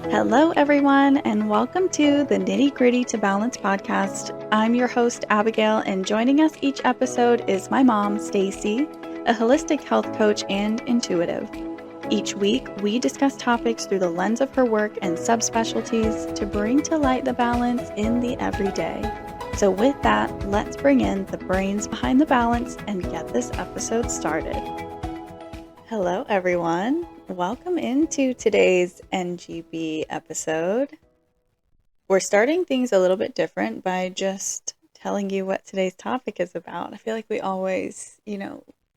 Hello, everyone, and welcome to the Nitty Gritty to Balance podcast. I'm your host, Abigail, and joining us each episode is my mom, Staci, a holistic health coach and intuitive. Each week, we discuss topics through the lens of her work and subspecialties to bring to light the balance in the everyday. So, with that, let's bring in the brains behind the balance and get this episode started. Hello, everyone. Welcome into today's NGB episode. We're starting things a little bit different by just telling you what today's topic is about. I feel like we always,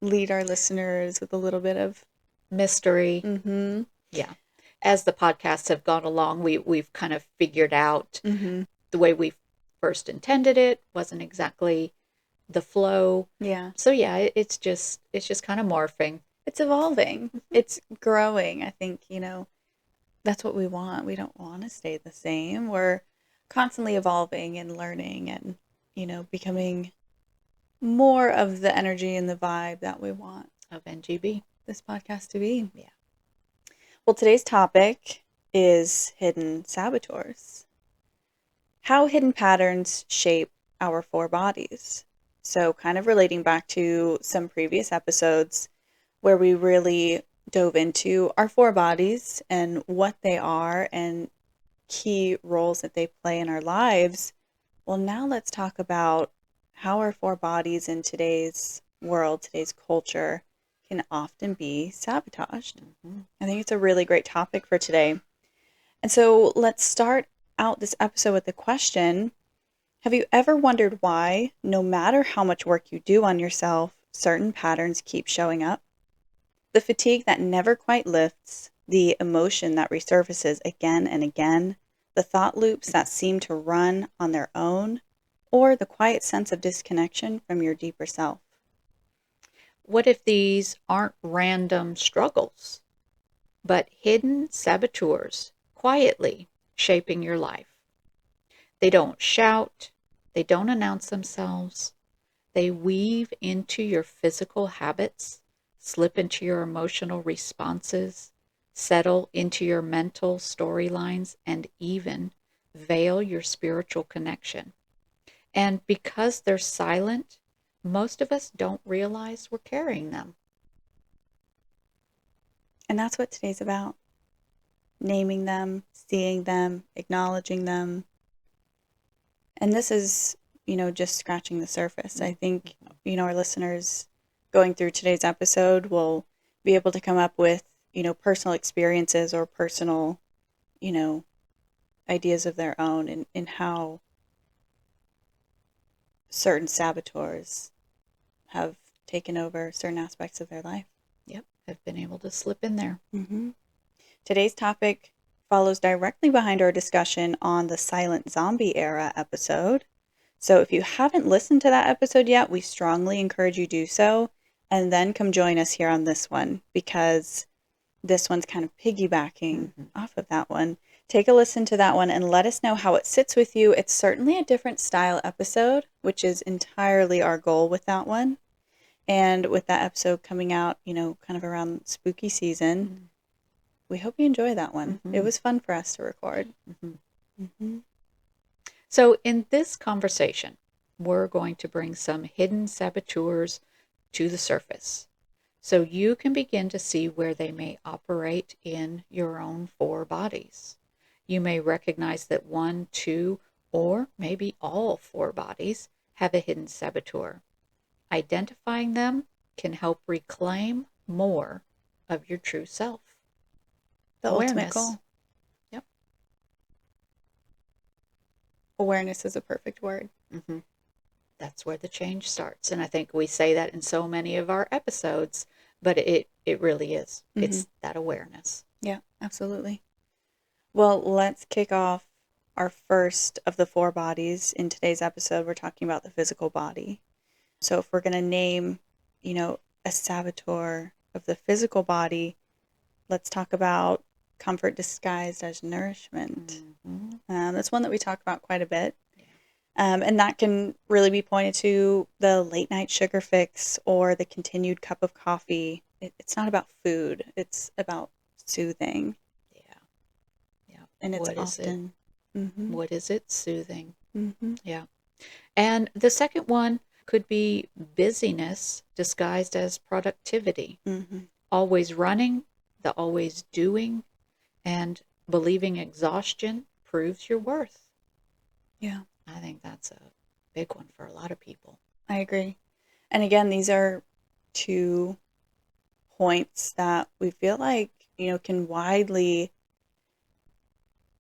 lead our listeners with a little bit of mystery. Mm-hmm. Yeah. As the podcasts have gone along, we've kind of figured out the way we first intended it wasn't exactly the flow. Yeah. So yeah, it's just kind of morphing. It's evolving. It's growing. I think, that's what we want. We don't want to stay the same. We're constantly evolving and learning and, becoming more of the energy and the vibe that we want of NGB. This podcast to be. Yeah. Well, today's topic is hidden saboteurs. How hidden patterns shape our four bodies. So kind of relating back to some previous episodes where we really dove into our four bodies and what they are and key roles that they play in our lives. Well, now let's talk about how our four bodies in today's world, today's culture, can often be sabotaged. I think it's a really great topic for today. And so let's start out this episode with the question, have you ever wondered why, no matter how much work you do on yourself, certain patterns keep showing up? The fatigue that never quite lifts, the emotion that resurfaces again and again, the thought loops that seem to run on their own, or the quiet sense of disconnection from your deeper self. What if these aren't random struggles, but hidden saboteurs quietly shaping your life? They don't shout, they don't announce themselves, they weave into your physical habits, slip into your emotional responses, settle into your mental storylines, and even veil your spiritual connection. And because they're silent, most of us don't realize we're carrying them. And that's what today's about. Naming them, seeing them, acknowledging them. And this is, just scratching the surface. I think, our listeners going through today's episode will be able to come up with, personal experiences or personal, ideas of their own in how certain saboteurs have taken over certain aspects of their life. Yep, have been able to slip in there. Today's topic follows directly behind our discussion on the Silent Zombie Era episode. So if you haven't listened to that episode yet, we strongly encourage you do so, and then come join us here on this one, because this one's kind of piggybacking off of that one. Take a listen to that one and let us know how it sits with you. It's certainly a different style episode, which is entirely our goal with that one. And with that episode coming out, kind of around spooky season, we hope you enjoy that one. It was fun for us to record. So in this conversation, we're going to bring some hidden saboteurs to the surface, so you can begin to see where they may operate in your own four bodies. You may recognize that one, two, or maybe all four bodies have a hidden saboteur. Identifying them can help reclaim more of your true self. The ultimate goal. Yep. Awareness is a perfect word. That's where the change starts. And I think we say that in so many of our episodes, but it really is. It's that awareness. Yeah, absolutely. Well, let's kick off our first of the four bodies. In today's episode, we're talking about the physical body. So if we're going to name, a saboteur of the physical body, let's talk about comfort disguised as nourishment. That's one that we talk about quite a bit. And that can really be pointed to the late night sugar fix or the continued cup of coffee. It's not about food. It's about soothing. Yeah. And it's What is it? often, mm-hmm, What is it? Soothing. mm-hmm, Yeah. And the second one could be busyness disguised as productivity. mm-hmm. Always running, the always doing, and believing exhaustion proves your worth. Yeah, I think that's a big one for a lot of people. I agree. And again, these are two points that we feel like, can widely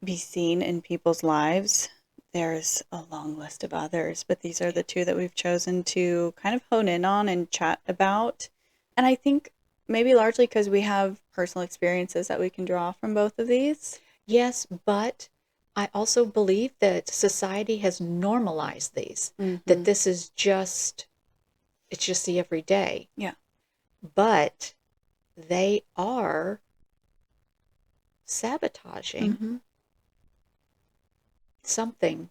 be seen in people's lives. There's a long list of others, but these are Yeah. the two that we've chosen to kind of hone in on and chat about. And I think maybe largely because we have personal experiences that we can draw from both of these. Yes, but I also believe that society has normalized these, that Mm-hmm. this is just, it's just the everyday. Yeah. But they are sabotaging Mm-hmm. something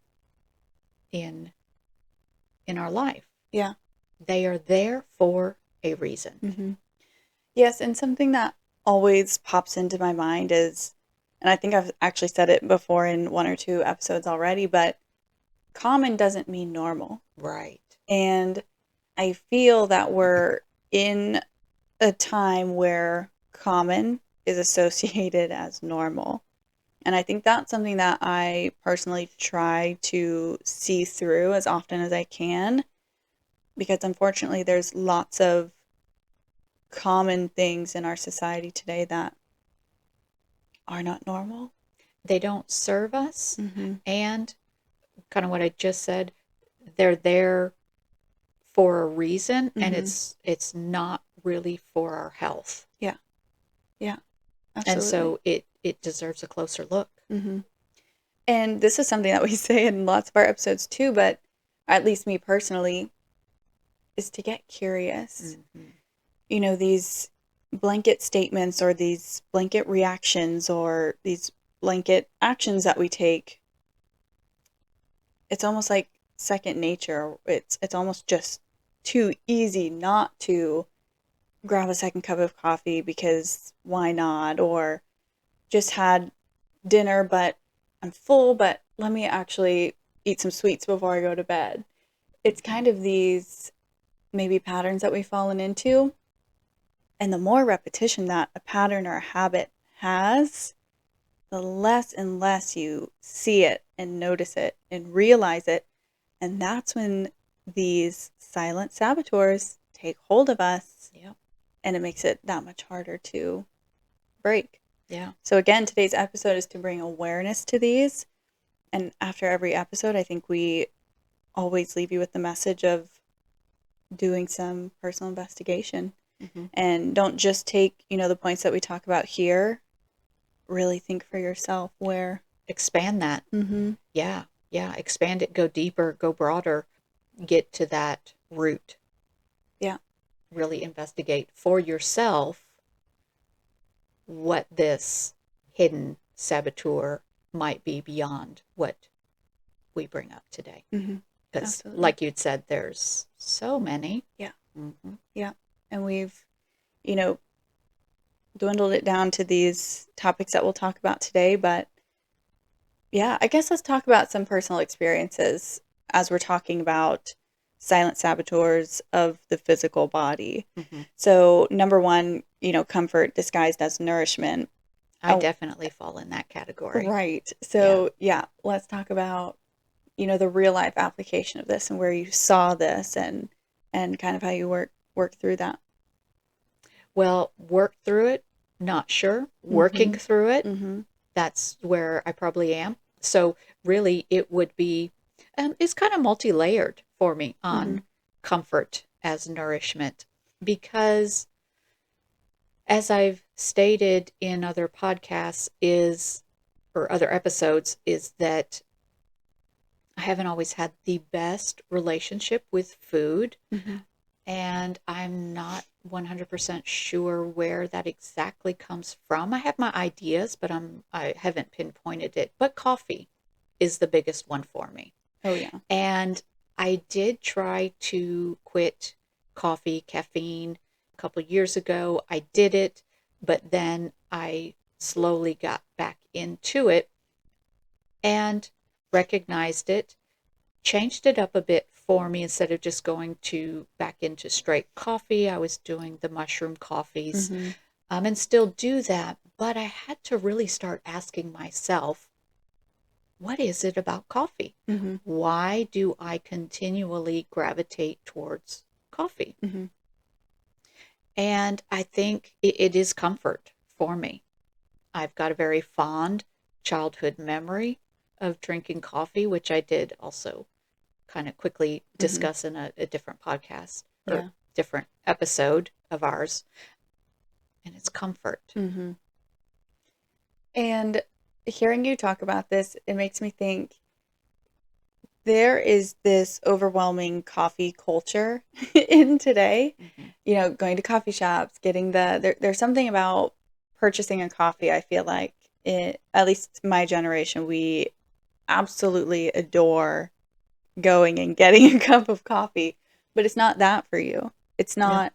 in in our life. Yeah. They are there for a reason. Mm-hmm. Yes, and something that always pops into my mind is, and I think I've actually said it before in one or two episodes already, but common doesn't mean normal. Right. And I feel that we're in a time where common is associated as normal. And I think that's something that I personally try to see through as often as I can, because unfortunately, there's lots of common things in our society today that are not normal. They don't serve us, Mm-hmm. and kind of what I just said, they're there for a reason, and Mm-hmm. it's not really for our health. Yeah. Yeah. And Absolutely. so it deserves a closer look. Mm-hmm. And this is something that we say in lots of our episodes too, but at least me personally, is to get curious. Mm-hmm. These blanket statements or these blanket reactions or these blanket actions that we take, it's almost like second nature. It's almost just too easy not to grab a second cup of coffee because why not? Or just had dinner, but I'm full, but let me actually eat some sweets before I go to bed. It's Mm-hmm. kind of these maybe patterns that we've fallen into. And the more repetition that a pattern or a habit has, the less and less you see it and notice it and realize it. And that's when these silent saboteurs take hold of us, Yeah. and it makes it that much harder to break. Yeah. So, again, today's episode is to bring awareness to these. And after every episode, I think we always leave you with the message of doing some personal investigation. Mm-hmm. And don't just take, the points that we talk about here. Really think for yourself where. Expand that. Mm-hmm. Yeah. Yeah. Expand it, go deeper, go broader, get to that root. Yeah. Really investigate for yourself what this hidden saboteur might be beyond what we bring up today. Mm-hmm. Because, Absolutely. like you'd said, there's so many. Yeah. Mm-hmm. Yeah. And we've, you know, dwindled it down to these topics that we'll talk about today. But yeah, I guess let's talk about some personal experiences as we're talking about silent saboteurs of the physical body. Mm-hmm. So, number one, comfort disguised as nourishment. I Oh, definitely fall in that category. right. Yeah. So, yeah, let's talk about, the real life application of this and where you saw this and kind of how you work through that. Well, work through it, not sure. Working Mhm. through it, Mhm. that's where I probably am. So really, it would be, it's kind of multi-layered for me on Mhm. comfort as nourishment because as I've stated in other podcasts or other episodes is that I haven't always had the best relationship with food, Mhm. and I'm not 100% sure where that exactly comes from. I have my ideas, but I haven't pinpointed it. But coffee is the biggest one for me. Oh yeah. And I did try to quit coffee, caffeine a couple years ago. I did it, but then I slowly got back into it. and recognized it, changed it up a bit for me. Instead of just going back into straight coffee, I was doing the mushroom coffees, Mm-hmm. and still do that. But I had to really start asking myself, what is it about coffee? Mm-hmm. Why do I continually gravitate towards coffee? Mm-hmm. And I think it is comfort for me. I've got a very fond childhood memory of drinking coffee, which I did also kind of quickly Mm-hmm. discuss in a different podcast or Yeah. different episode of ours. And it's comfort. Mm-hmm. And hearing you talk about this, it makes me think there is this overwhelming coffee culture in today. Mm-hmm. You know, going to coffee shops, getting there's something about purchasing a coffee. I feel like at least my generation, we absolutely adore going and getting a cup of coffee, but it's not that for you. It's No. not.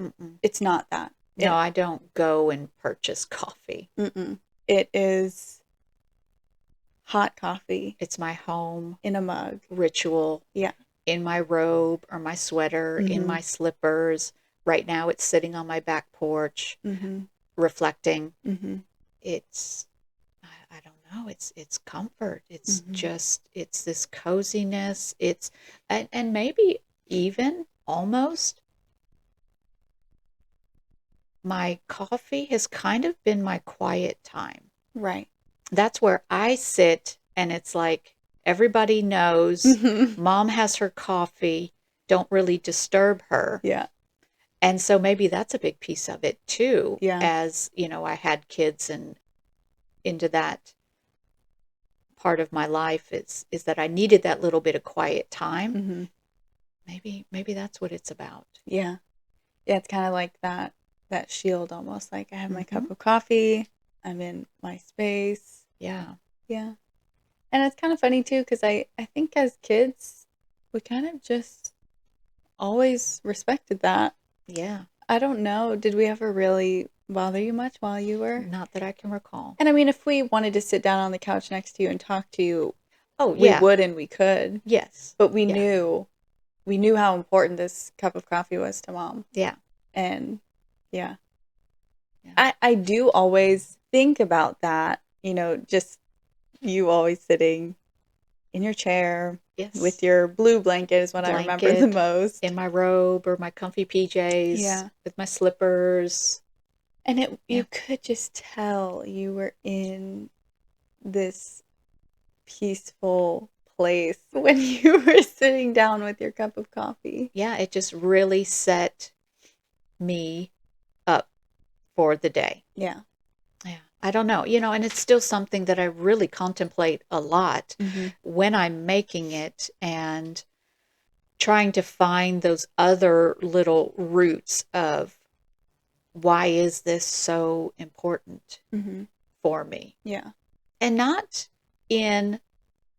Mm-mm. It's not that. No, I don't go and purchase coffee. Mm-mm. It is hot coffee It's my home in a mug. ritual Yeah. in my robe or my sweater, in Mm-hmm. my slippers. Right now, it's sitting on my back porch, Mm-hmm. reflecting. Mm-hmm. It's, I don't know, it's comfort. It's Mm-hmm. just, it's this coziness. And maybe even almost my coffee has kind of been my quiet time. Right. That's where I sit, and it's like everybody knows Mm-hmm. mom has her coffee. Don't really disturb her. Yeah. And so maybe that's a big piece of it too, Yeah. as I had kids and into that part of my life is that I needed that little bit of quiet time. Mm-hmm. Maybe that's what it's about. Yeah. Yeah. It's kind of like that shield almost. Like I have my Mm-hmm. cup of coffee. I'm in my space. Yeah. Yeah. And it's kind of funny too, because I think as kids, we kind of just always respected that. Yeah. I don't know. Did we ever really bother you much while you were? Not that I can recall. And I mean, if we wanted to sit down on the couch next to you and talk to you, Oh, we yeah. would and we could. Yes. But Yeah. we knew how important this cup of coffee was to mom. Yeah. And yeah. Yeah. I do always think about that, just you always sitting in your chair with Yes. your blue blanket is what I remember the Blanket most. in my robe or my comfy PJs Yeah. with my slippers. And Yeah. you could just tell you were in this peaceful place when you were sitting down with your cup of coffee. Yeah, it just really set me up for the day. Yeah. Yeah. I don't know, and it's still something that I really contemplate a lot Mm-hmm. when I'm making it and trying to find those other little roots of why is this so important Mm-hmm. for me? Yeah. And not in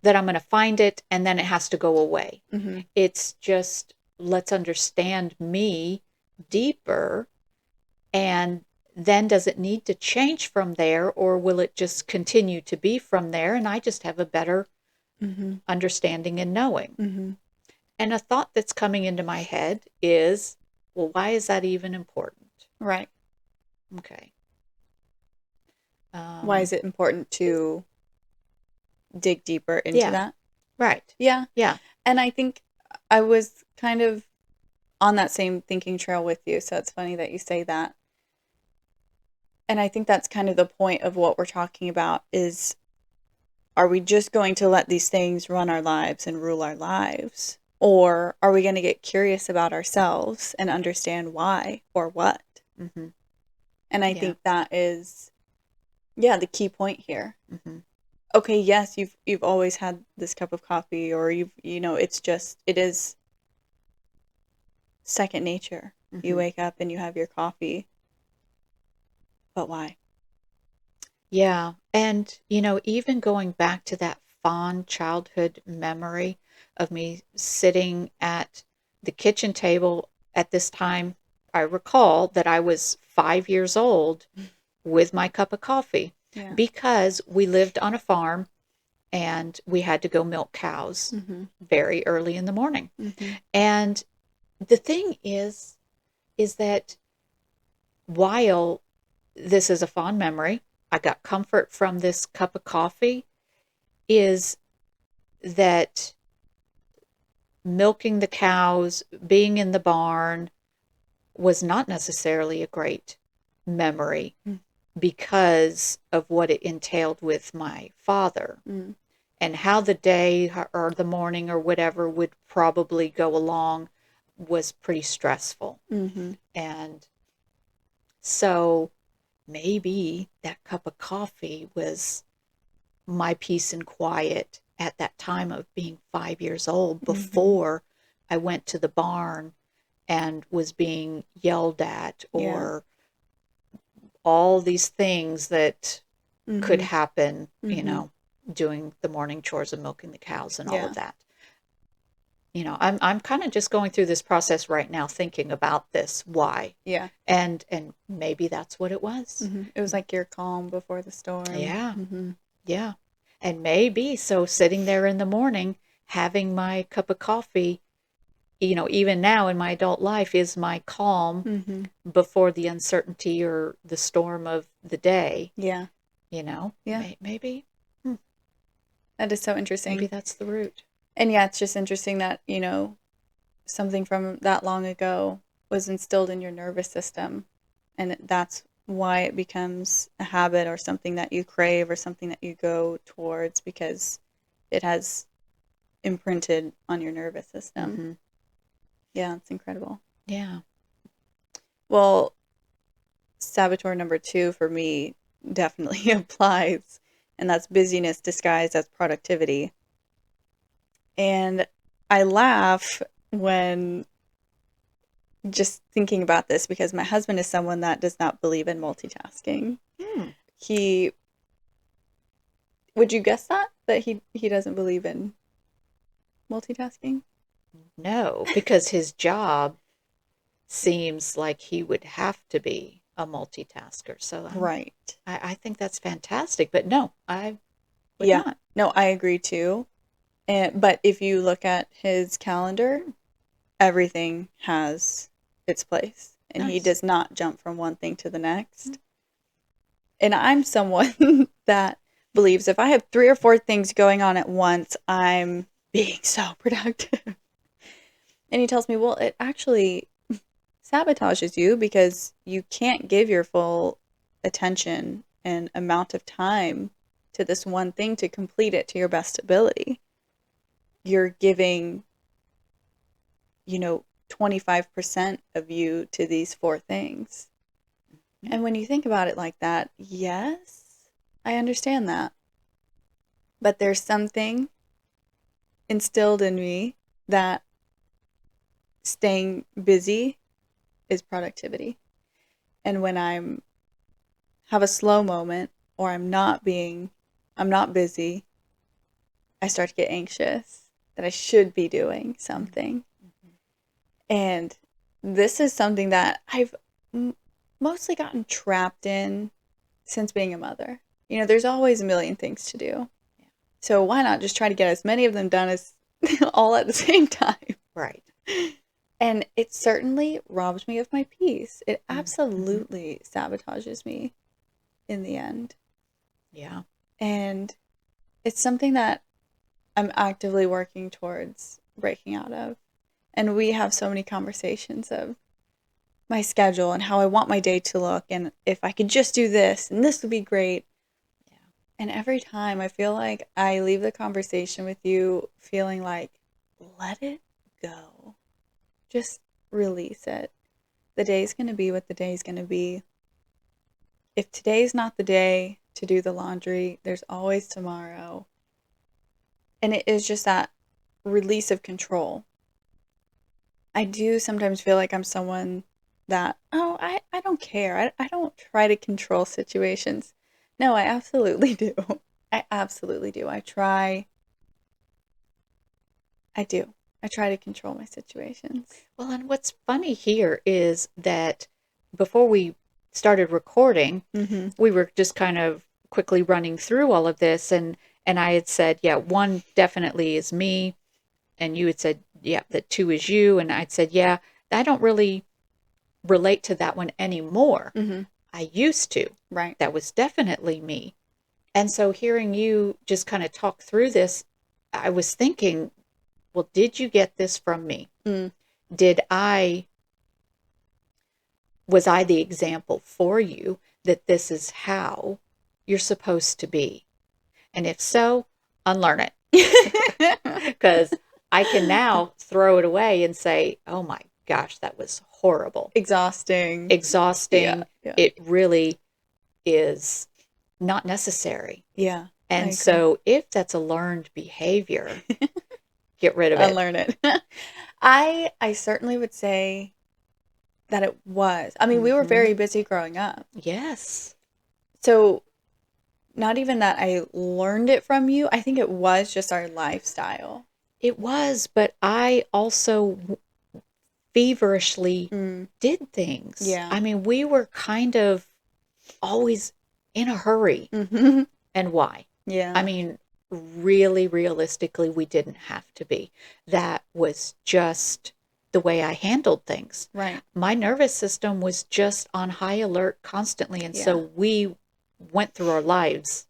that I'm going to find it and then it has to go away. Mm-hmm. It's just let's understand me deeper, and then does it need to change from there, or will it just continue to be from there and I just have a better Mm-hmm. understanding and knowing? Mm-hmm. And a thought that's coming into my head is, well, why is that even important? Right. Okay. Why is it important to dig deeper into Yeah. that? Right. Yeah. Yeah. And I think I was kind of on that same thinking trail with you. So it's funny that you say that. And I think that's kind of the point of what we're talking about is, are we just going to let these things run our lives and rule our lives? Or are we going to get curious about ourselves and understand why or what? Mm-hmm. And I Yeah. think that is, the key point here. Mm-hmm. Okay, yes, you've always had this cup of coffee, or it is second nature. Mm-hmm. You wake up and you have your coffee. But why? Yeah. And, even going back to that fond childhood memory of me sitting at the kitchen table at this time, I recall that I was 5 years old with my cup of coffee. Yeah. because we lived on a farm and we had to go milk cows very early in the morning. And the thing is that while this is a fond memory, I got comfort from this cup of coffee, is that milking the cows, being in the barn was not necessarily a great memory because of what it entailed with my father and how the day or the morning or whatever would probably go along was pretty stressful. And so maybe that cup of coffee was my peace and quiet at that time of being 5 years old before I went to the barn and was being yelled at or all these things that could happen, you know, doing the morning chores and milking the cows and all of that. You know, I'm kind of just going through this process right now thinking about this, why. Yeah. And maybe that's what it was. It was like your calm before the storm. Yeah. Yeah. And maybe so sitting there in the morning having my cup of coffee, you know, even now in my adult life is my calm before the uncertainty or the storm of the day. Yeah. You know? Yeah. Maybe. That is so interesting. Maybe that's the root. And yeah, it's just interesting that, you know, something from that long ago was instilled in your nervous system. And that's why it becomes a habit or something that you crave or something that you go towards, because it has imprinted on your nervous system. Yeah, it's incredible. Yeah. Well, saboteur number 2 for me definitely applies, and that's busyness disguised as productivity. And I laugh when just thinking about this because my husband is someone that does not believe in multitasking. Would you guess that he doesn't believe in multitasking? No, because his job seems like he would have to be a multitasker. So Right. I think that's fantastic. But no, I would not. No, I agree too. But if you look at his calendar, everything has its place. And he does not jump from one thing to the next. And I'm someone that believes if I have 3 or 4 things going on at once, I'm being so productive. And he tells me, well, it actually sabotages you because you can't give your full attention and amount of time to this one thing to complete it to your best ability. You're giving, 25% of you to these 4 things. And when you think about it like that, yes, I understand that. But there's something instilled in me that staying busy is productivity. And when have a slow moment or I'm not busy, I start to get anxious that I should be doing something. And this is something that I've mostly gotten trapped in since being a mother. There's always a million things to do. So why not just try to get as many of them done as all at the same time? Right. And it certainly robs me of my peace. It absolutely sabotages me in the end. Yeah. And it's something that I'm actively working towards breaking out of. And we have so many conversations of my schedule and how I want my day to look and if I could just do this and this would be great. Yeah. And every time I feel like I leave the conversation with you feeling like, let it go. Just release it. The day's going to be what the day's going to be. If today's not the day to do the laundry, there's always tomorrow. And it is just that release of control. I do sometimes feel like I'm someone that, I don't care. I don't try to control situations. No, I absolutely do. I absolutely do. I do. I try to control my situations. Well, and what's funny here is that before we started recording, we were just kind of quickly running through all of this, and I had said, yeah, one definitely is me, and you had said, yeah, that two is you, and I'd said, yeah, I don't really relate to that one anymore. Mm-hmm. I used to. Right. That was definitely me. And so hearing you just kind of talk through this, I was thinking, well, did you get this from me? Mm. Did I, was I the example for you that this is how you're supposed to be? And if so, unlearn it. Because I can now throw it away and say, oh my gosh, that was horrible. Exhausting. Yeah. Exhausting. Yeah. It really is not necessary. Yeah. I And agree. so if that's a learned behavior, get rid of it. Unlearn it. I certainly would say that it was. I mean, we were very busy growing up. Yes. So not even that I learned it from you. I think it was just our lifestyle. It was, but I also feverishly did things. Yeah. I mean, we were kind of always in a hurry. Mm-hmm. And why? Yeah. I mean, really, realistically, we didn't have to be. That was just the way I handled things. Right. My nervous system was just on high alert constantly. And Yeah. so we went through our lives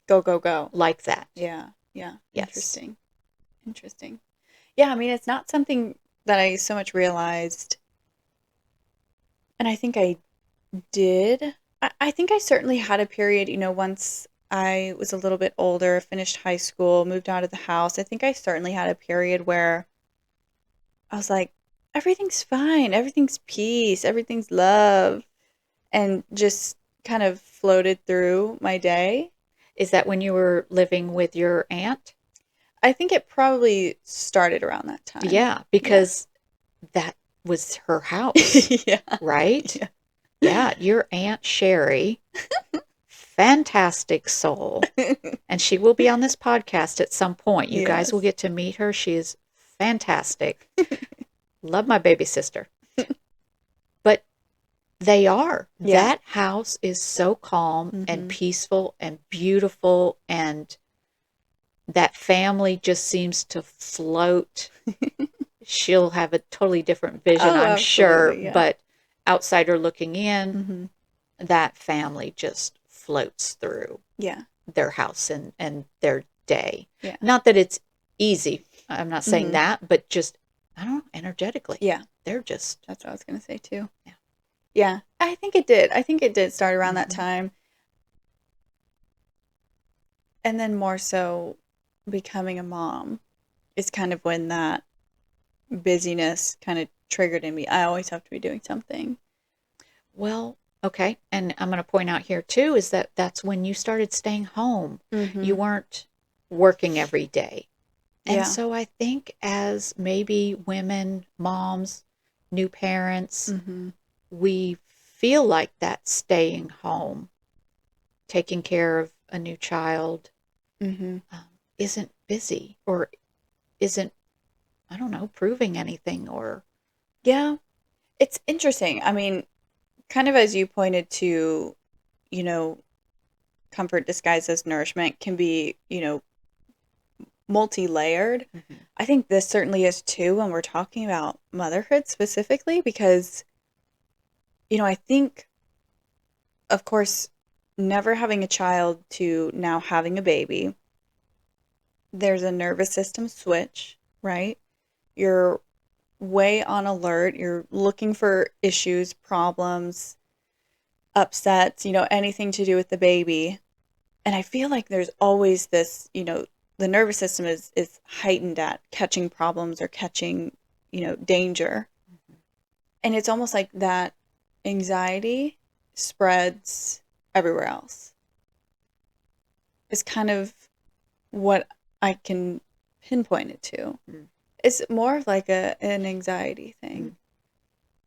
Go, go, go. like that. Yeah. Yeah. Yes. Interesting. Interesting. Yeah. I mean, it's not something that I so much realized. And I think I did. I think I certainly had a period, once I was a little bit older, finished high school, moved out of the house. I think I certainly had a period where I was like, everything's fine, everything's peace, everything's love, and just kind of floated through my day. Is that when you were living with your aunt? I think it probably started around that time. Yeah, because that was her house. Yeah. Right? Yeah. Yeah, your Aunt Sherry, fantastic soul. And she will be on this podcast at some point. You guys will get to meet her. She is fantastic. Love my baby sister. But they are. Yeah. That house is so calm and peaceful and beautiful, and that family just seems to float. She'll have a totally different vision, I'm sure, yeah. but outsider looking in, that family just floats through their house and their day. Yeah. Not that it's easy. I'm not saying that, but just, I don't know, energetically. Yeah. They're just. That's what I was going to say too. Yeah. Yeah. I think it did. I think it did start around that time. And then more so becoming a mom is kind of when that busyness kind of triggered in me. I always have to be doing something. Well, okay. And I'm going to point out here too is that that's when you started staying home. You weren't working every day. And so I think as maybe women, moms, new parents, we feel like that staying home, taking care of a new child, isn't busy or isn't, I don't know, proving anything or. Yeah. It's interesting. I mean, kind of as you pointed to, comfort disguised as nourishment can be, multi-layered. I think this certainly is too when we're talking about motherhood specifically because, I think, of course, never having a child to now having a baby, there's a nervous system switch, right? You're way on alert. You're looking for issues, problems, upsets, anything to do with the baby. And I feel like there's always this, the nervous system is heightened at catching problems or catching, danger. And it's almost like that anxiety spreads everywhere else. It's kind of what I can pinpoint it to. It's more of like an anxiety thing.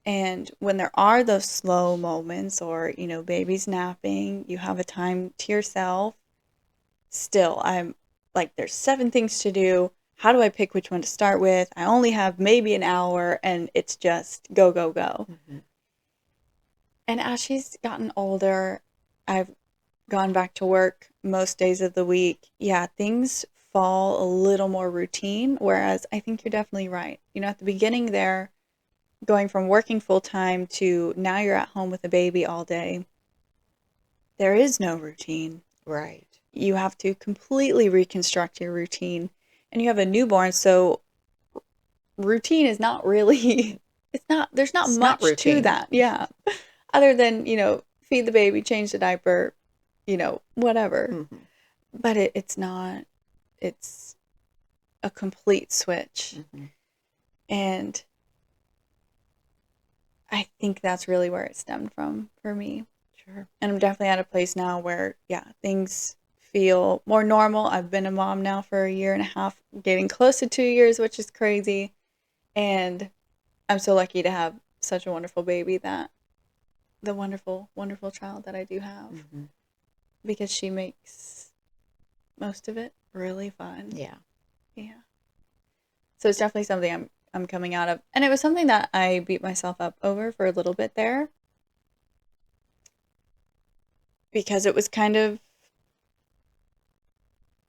And when there are those slow moments or, baby's napping, you have a time to yourself, still, I'm like, there's 7 things to do. How do I pick which one to start with? I only have maybe an hour and it's just go, go, go. And as she's gotten older, I've gone back to work most days of the week, yeah, things fall a little more routine. Whereas I think you're definitely right. At the beginning there, going from working full time to now you're at home with a baby all day, there is no routine. Right. You have to completely reconstruct your routine. And you have a newborn, so routine is not really, there's not It's not much to routine. that. Yeah. Other than, feed the baby, change the diaper, whatever. Mm-hmm. But it's not, it's a complete switch. Mm-hmm. And I think that's really where it stemmed from for me. Sure. And I'm definitely at a place now where, yeah, things feel more normal. I've been a mom now for a year and a half, getting close to 2 years, which is crazy. And I'm so lucky to have such a wonderful baby, that the wonderful, wonderful child that I do have, Mm-hmm. because she makes most of it really fun. Yeah. Yeah. So it's definitely something I'm coming out of. And it was something that I beat myself up over for a little bit there, because it was kind of,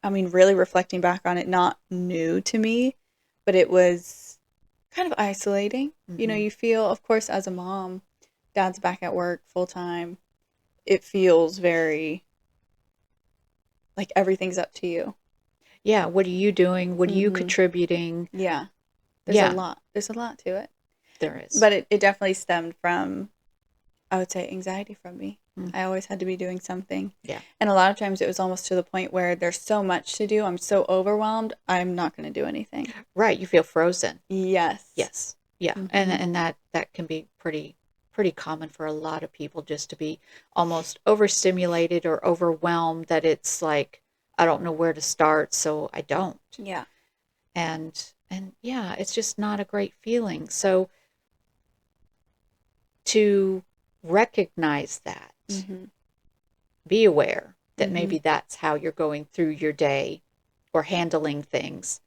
really reflecting back on it, not new to me, but it was kind of isolating. Mm-hmm. You feel, of course, as a mom, dad's back at work full time. It feels very like everything's up to you. Yeah. What are you doing? What are you Mm-hmm. contributing? Yeah. There's a Yeah, lot. There's a lot to it. there is. But it definitely stemmed from, I would say, anxiety from me. Mm. I always had to be doing something. Yeah. And a lot of times it was almost to the point where there's so much to do. I'm so overwhelmed. I'm not going to do anything. Right. You feel frozen. Yes. Yes. Yeah. Mm-hmm. And that can be pretty common for a lot of people, just to be almost overstimulated or overwhelmed, that it's like, I don't know where to start, so I don't. Yeah. And yeah, it's just not a great feeling. So to recognize that, Mm-hmm. be aware that Mm-hmm. maybe that's how you're going through your day or handling things,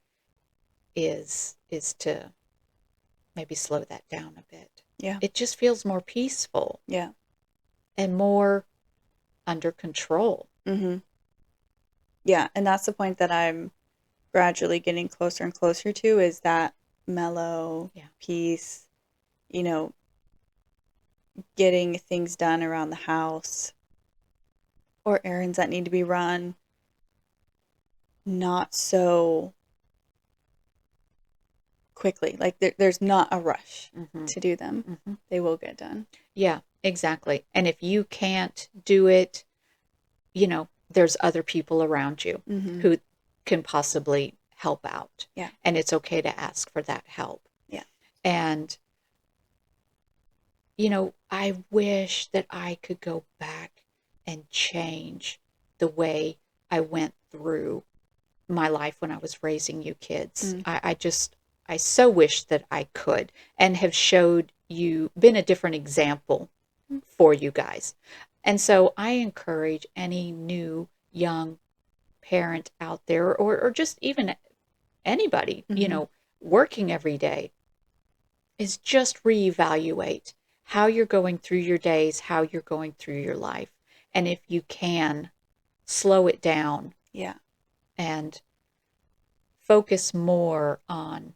is to maybe slow that down a bit. Yeah. It just feels more peaceful Yeah. and more under control. Mm-hmm. Yeah. And that's the point that I'm gradually getting closer and closer to, is that mellow Yeah. peace, you know, getting things done around the house or errands that need to be run, not so quickly. Like there's not a rush Mm-hmm. to do them. Mm-hmm. They will get done. Yeah, exactly. And if you can't do it, there's other people around you Mm-hmm. who can possibly help out. Yeah. And it's okay to ask for that help. Yeah. And, I wish that I could go back and change the way I went through my life when I was raising you kids. Mm. I so wish that I could, and have been a different example for you guys. And so I encourage any new young parent out there, or just even anybody, Mm-hmm. working every day, is just reevaluate how you're going through your days, how you're going through your life. And if you can, slow it down Yeah. and focus more on,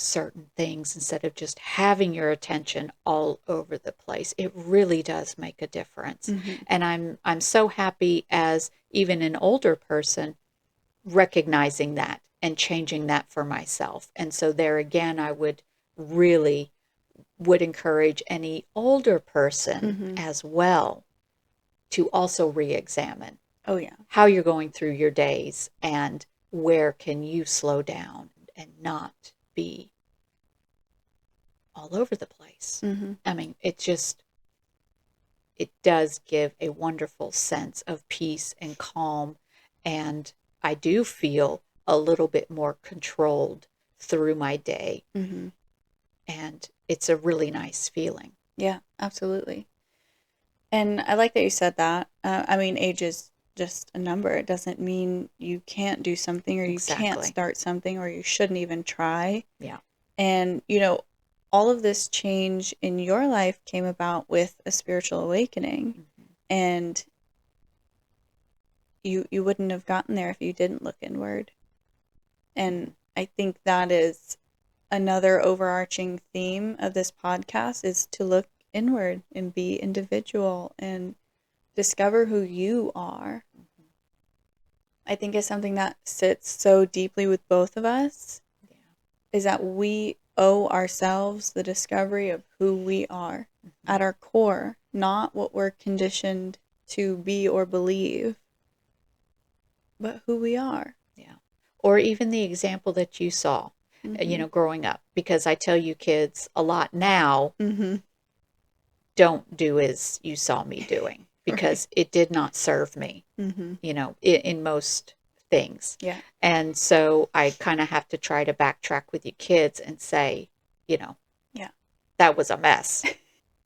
certain things, instead of just having your attention all over the place. It really does make a difference. Mm-hmm. And I'm so happy, as even an older person, recognizing that and changing that for myself. And so there again, I would encourage any older person Mm-hmm. as well to also re-examine Oh yeah. how you're going through your days, and where can you slow down and not be all over the place. Mm-hmm. I mean, it does give a wonderful sense of peace and calm. And I do feel a little bit more controlled through my day. Mm-hmm. And it's a really nice feeling. Yeah, absolutely. And I like that you said that. Age is just a number. It doesn't mean you can't do something, or you can't Exactly. start something, or you shouldn't even try. Yeah. And, all of this change in your life came about with a spiritual awakening. Mm-hmm. And you wouldn't have gotten there if you didn't look inward. And I think that is another overarching theme of this podcast, is to look inward and be individual and discover who you are. I think it's something that sits so deeply with both of us, is that we owe ourselves the discovery of who we are at our core, not what we're conditioned to be or believe, but who we are. Yeah. Or even the example that you saw, growing up. Because I tell you kids a lot now, don't do as you saw me doing, because it did not serve me, in most things. Yeah. And so I kind of have to try to backtrack with you kids and say, Yeah. that was a mess.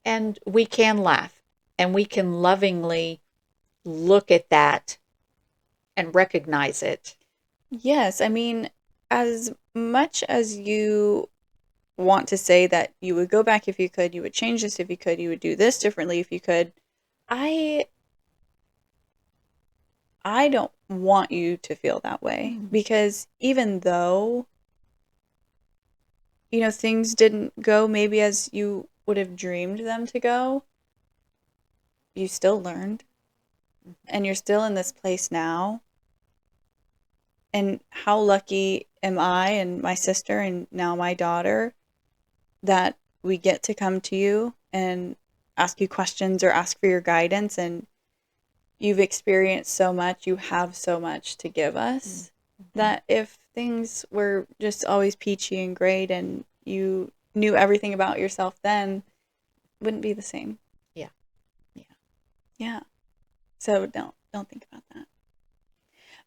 And we can laugh and we can lovingly look at that and recognize it. Yes. I mean, as much as you want to say that you would go back if you could, you would change this if you could, you would do this differently if you could, I don't want you to feel that way, because even though, things didn't go maybe as you would have dreamed them to go, you still learned, and you're still in this place now. And how lucky am I and my sister and now my daughter that we get to come to you and ask you questions or ask for your guidance. And you've experienced so much, you have so much to give us, that if things were just always peachy and great and you knew everything about yourself then, it wouldn't be the same. Yeah. So don't think about that.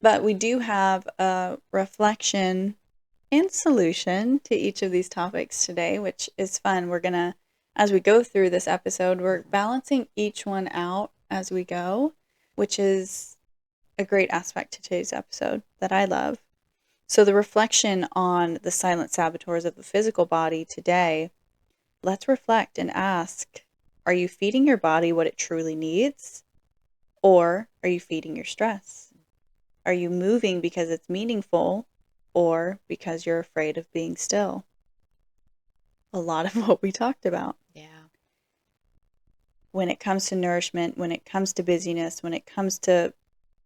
But we do have a reflection and solution to each of these topics today, which is fun. We're gonna, as we go through this episode, we're balancing each one out as we go, which is a great aspect to today's episode that I love. So the reflection on the silent saboteurs of the physical body today, let's reflect and ask, are you feeding your body what it truly needs? Or are you feeding your stress? Are you moving because it's meaningful, or because you're afraid of being still? A lot of what we talked about. Yeah. When it comes to nourishment, when it comes to busyness, when it comes to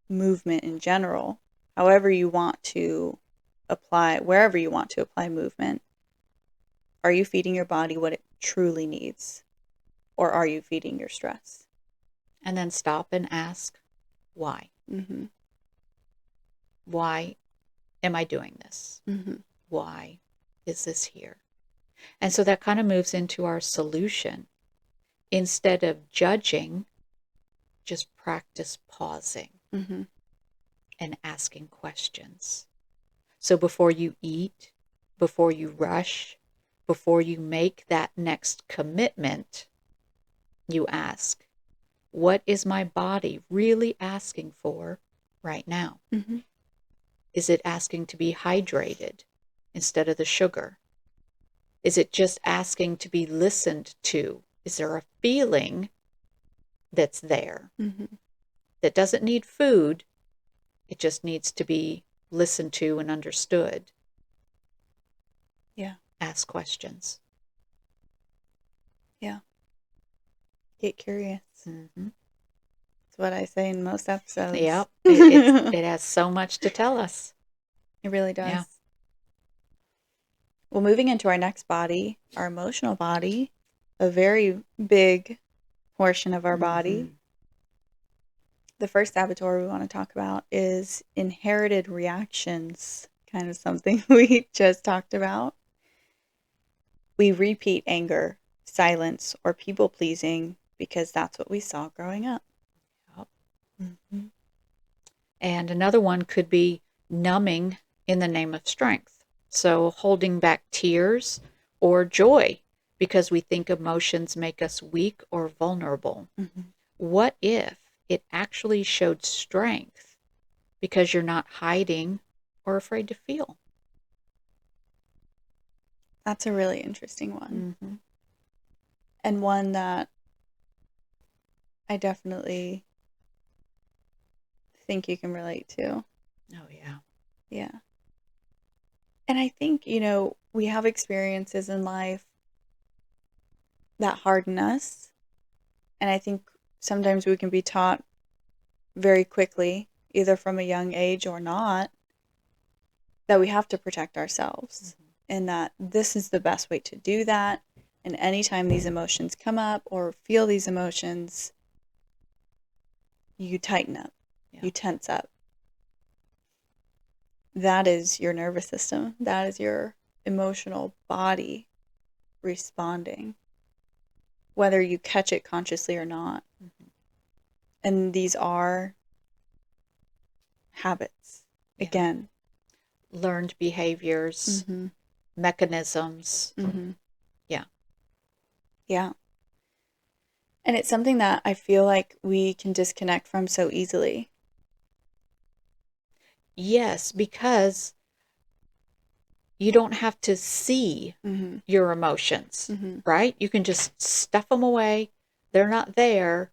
movement in general, however you want to apply, wherever you want to apply movement, are you feeding your body what it truly needs? Or are you feeding your stress? And then stop and ask, why? Why am I doing this? Why is this here? And so that kind of moves into our solution. Instead of judging, just practice pausing and asking questions. So before you eat, before you rush, before you make that next commitment, you ask, what is my body really asking for right now? Is it asking to be hydrated instead of the sugar? Is it just asking to be listened to? Is there a feeling that's there that doesn't need food? It just needs to be listened to and understood. Yeah. Ask questions. Yeah. Get curious. That's what I say in most episodes. Yep. It has so much to tell us. It really does. Yeah. Well, moving into our next body, our emotional body, a very big portion of our body. The first saboteur we want to talk about is inherited reactions, kind of something we just talked about. We repeat anger, silence, or people pleasing because that's what we saw growing up. And another one could be numbing in the name of strength. So holding back tears or joy because we think emotions make us weak or vulnerable. What if it actually showed strength because you're not hiding or afraid to feel? That's a really interesting one. And one that I definitely think you can relate to. Oh, yeah. Yeah. And I think, we have experiences in life that harden us. And I think sometimes we can be taught very quickly, either from a young age or not, that we have to protect ourselves Mm-hmm. and that this is the best way to do that. And anytime these emotions come up or feel these emotions, you tighten up, Yeah. you tense up. That is your nervous system. That is your emotional body responding, whether you catch it consciously or not. Mm-hmm. And these are habits. Yeah. Again. Learned behaviors, Mm-hmm. mechanisms. Mm-hmm. Yeah. Yeah. And it's something that I feel like we can disconnect from so easily. Yes, because you don't have to see Mm-hmm. your emotions, Mm-hmm. right? You can just stuff them away. They're not there.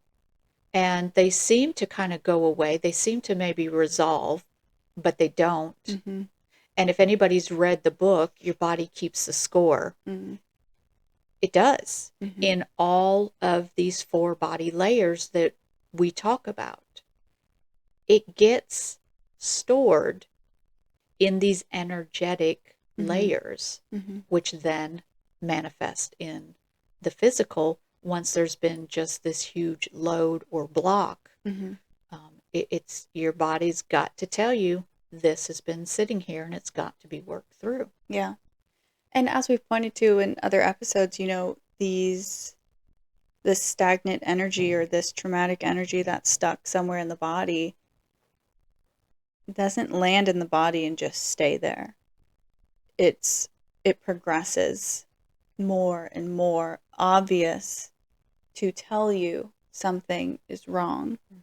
And they seem to kind of go away. They seem to maybe resolve, but they don't. Mm-hmm. And if anybody's read the book, Your Body Keeps the Score, Mm-hmm. it does Mm-hmm. in all of these 4 body layers that we talk about. It gets stored in these energetic Mm-hmm. layers, Mm-hmm. which then manifest in the physical once there's been just this huge load or block. Mm-hmm. It's your body's got to tell you this has been sitting here and it's got to be worked through. Yeah. And as we've pointed to in other episodes, this stagnant energy or this traumatic energy that's stuck somewhere in the body doesn't land in the body and just stay there. It progresses more and more obvious to tell you something is wrong. Mm-hmm.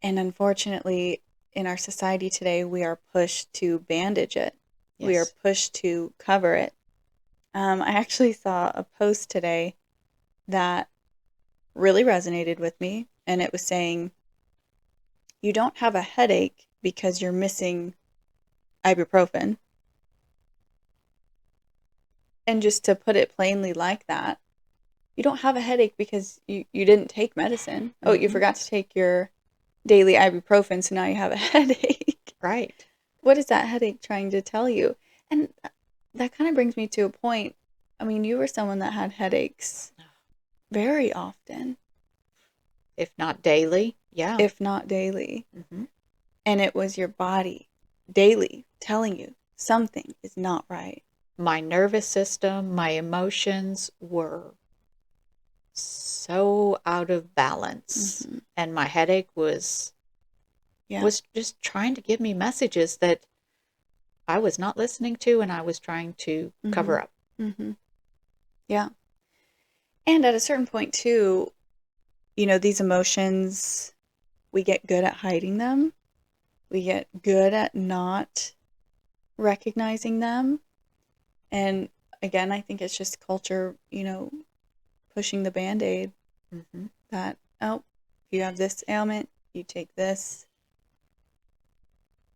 And unfortunately, in our society today, we are pushed to bandage it. Yes. We are pushed to cover it. I actually saw a post today that really resonated with me, and it was saying, you don't have a headache because you're missing ibuprofen. And just to put it plainly like that, you don't have a headache because you didn't take medicine. Oh, you Mm-hmm. forgot to take your daily ibuprofen, so now you have a headache. Right. What is that headache trying to tell you? And that kind of brings me to a point. I mean, you were someone that had headaches very often, If not daily, yeah. if not daily. Mm-hmm. And it was your body daily telling you something is not right. My nervous system, my emotions were so out of balance. Mm-hmm. And my headache was just trying to give me messages that I was not listening to and I was trying to Mm-hmm. cover up. Mm-hmm. Yeah. And at a certain point too, these emotions, we get good at hiding them. We get good at not recognizing them. And again, I think it's just culture, pushing the Band-Aid. Mm-hmm. That, oh, you have this ailment, you take this.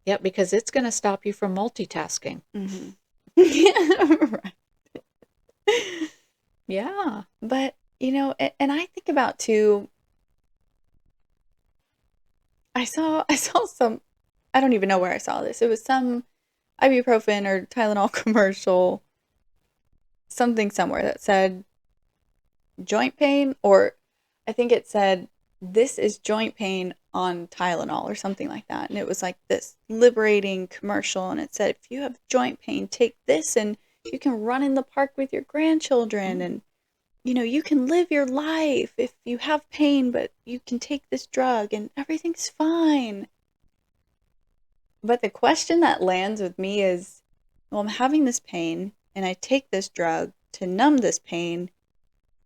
Yep, because it's going to stop you from multitasking. Mm-hmm. Yeah, right. Yeah. But, and I think about too, I saw some, I don't even know where I saw this. It was some ibuprofen or Tylenol commercial, something somewhere that said joint pain, or I think it said, this is joint pain on Tylenol or something like that. And it was like this liberating commercial. And it said, if you have joint pain, take this and you can run in the park with your grandchildren. And, you can live your life if you have pain, but you can take this drug and everything's fine. But the question that lands with me is, well, I'm having this pain and I take this drug to numb this pain,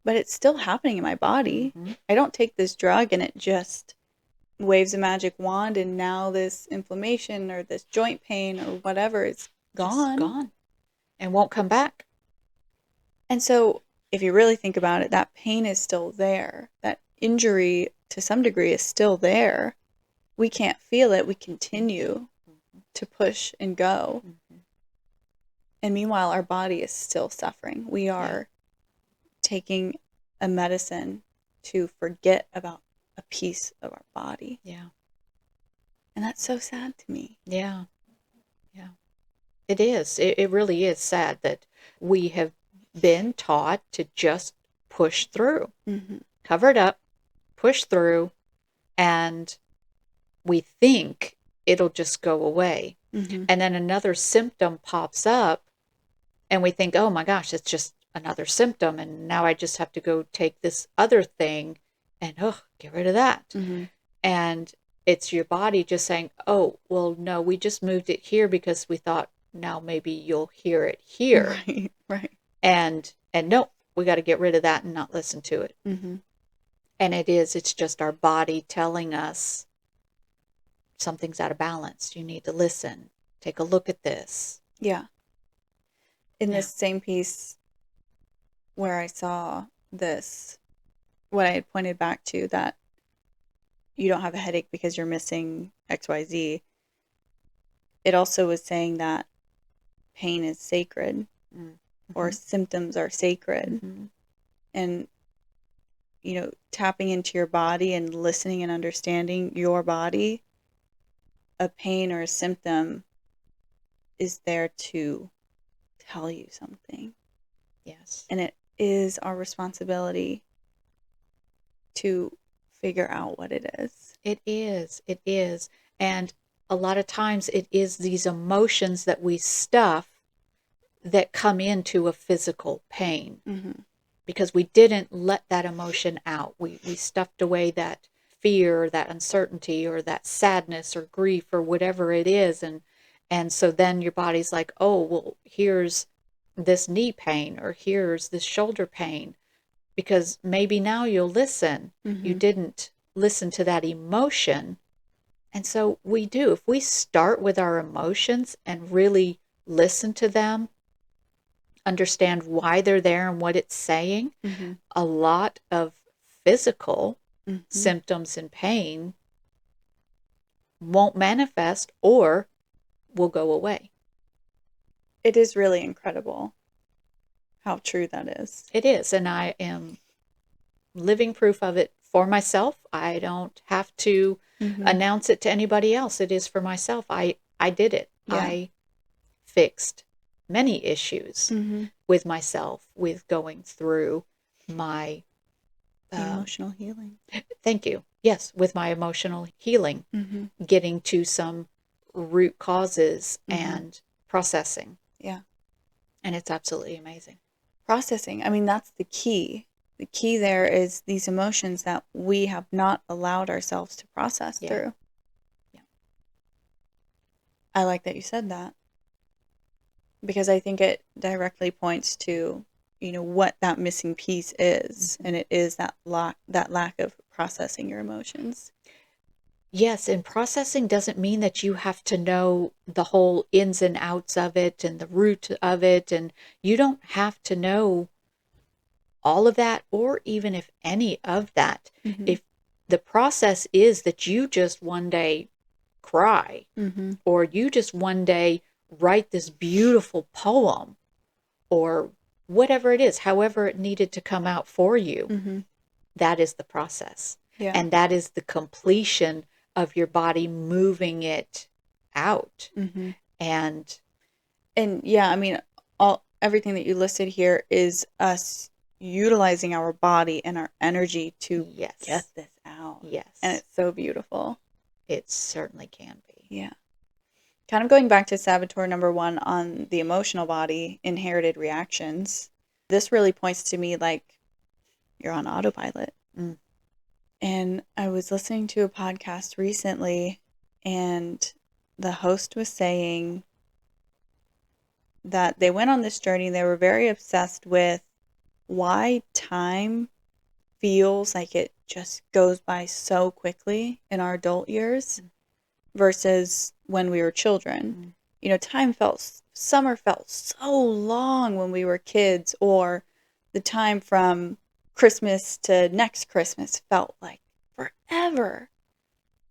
but it's still happening in my body. Mm-hmm. I don't take this drug and it just waves a magic wand and now this inflammation or this joint pain or whatever is gone. Just gone. And won't come back. And so if you really think about it, that pain is still there. That injury to some degree is still there. We can't feel it. We continue Mhm. to push and go. Mhm. And meanwhile, our body is still suffering. We Yeah. are taking a medicine to forget about a piece of our body. Yeah. And that's so sad to me. Yeah. Yeah. It is. It really is sad that we have been taught to just push through, Mm-hmm. cover it up, push through, and we think it'll just go away. Mm-hmm. And then another symptom pops up, and we think, oh my gosh, it's just another symptom. And now I just have to go take this other thing and, oh, get rid of that. Mm-hmm. And it's your body just saying, oh, well, no, we just moved it here because we thought now maybe you'll hear it here. Right, right. And no, we got to get rid of that and not listen to it. Mm-hmm. And it's just our body telling us something's out of balance. You need to listen. Take a look at this. Yeah. In Yeah. this same piece where I saw this, what I had pointed back to, that you don't have a headache because you're missing XYZ, it also was saying that pain is sacred, or Mm-hmm. symptoms are sacred. Mm-hmm. And, tapping into your body and listening and understanding your body, a pain or a symptom is there to tell you something. Yes. And it is our responsibility to figure out what it is. It is. It is. And a lot of times it is these emotions that we stuff that come into a physical pain. Mm-hmm. Because we didn't let that emotion out. We stuffed away that fear, that uncertainty, or that sadness or grief or whatever it is. And so then your body's like, oh, well, here's this knee pain, or here's this shoulder pain, because maybe now you'll listen. Mm-hmm. You didn't listen to that emotion. And so we do. If we start with our emotions and really listen to them, understand why they're there and what it's saying, Mm-hmm. a lot of physical Mm-hmm. symptoms and pain won't manifest or will go away. It is really incredible how true that is. It is. And I am living proof of it for myself. I don't have to Mm-hmm. announce it to anybody else. It is for myself. I did it. Yeah. I fixed many issues Mm-hmm. with myself, with going through my Emotional healing. Thank you. Yes, with my emotional healing, Mm-hmm. getting to some root causes Mm-hmm. and processing. Yeah. And it's absolutely amazing. Processing. I mean, that's the key. The key there is these emotions that we have not allowed ourselves to process through. Yeah. I like that you said that, because I think it directly points to, what that missing piece is. Mm-hmm. And it is that lack of processing your emotions. Yes, and processing doesn't mean that you have to know the whole ins and outs of it and the root of it. And you don't have to know all of that, or even if any of that. Mm-hmm. If the process is that you just one day cry, Mm-hmm. or you just one day write this beautiful poem, or whatever it is, however it needed to come out for you, Mm-hmm. that is the process. Yeah. And that is the completion of your body moving it out. Mm-hmm. And yeah, I mean, everything that you listed here is us utilizing our body and our energy to yes, get this out. Yes. And it's so beautiful. It certainly can be. Yeah. Kind of going back to saboteur number 1 on the emotional body, inherited reactions. This really points to me like you're on autopilot. Mm. And I was listening to a podcast recently, and the host was saying that they went on this journey. They were very obsessed with why time feels like it just goes by so quickly in our adult years versus when we were children. Summer felt so long when we were kids, or the time from Christmas to next Christmas felt like forever.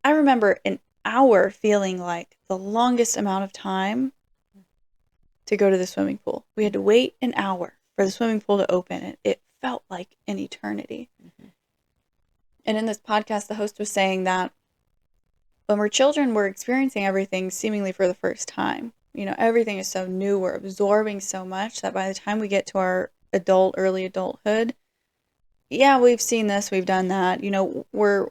I remember an hour feeling like the longest amount of time to go to the swimming pool. We had to wait an hour for the swimming pool to open, and it felt like an eternity. Mhm. And in this podcast, the host was saying that when we're children, we're experiencing everything seemingly for the first time. You know, everything is so new. We're absorbing so much that by the time we get to our early adulthood, yeah, we've seen this, we've done that. You know, we're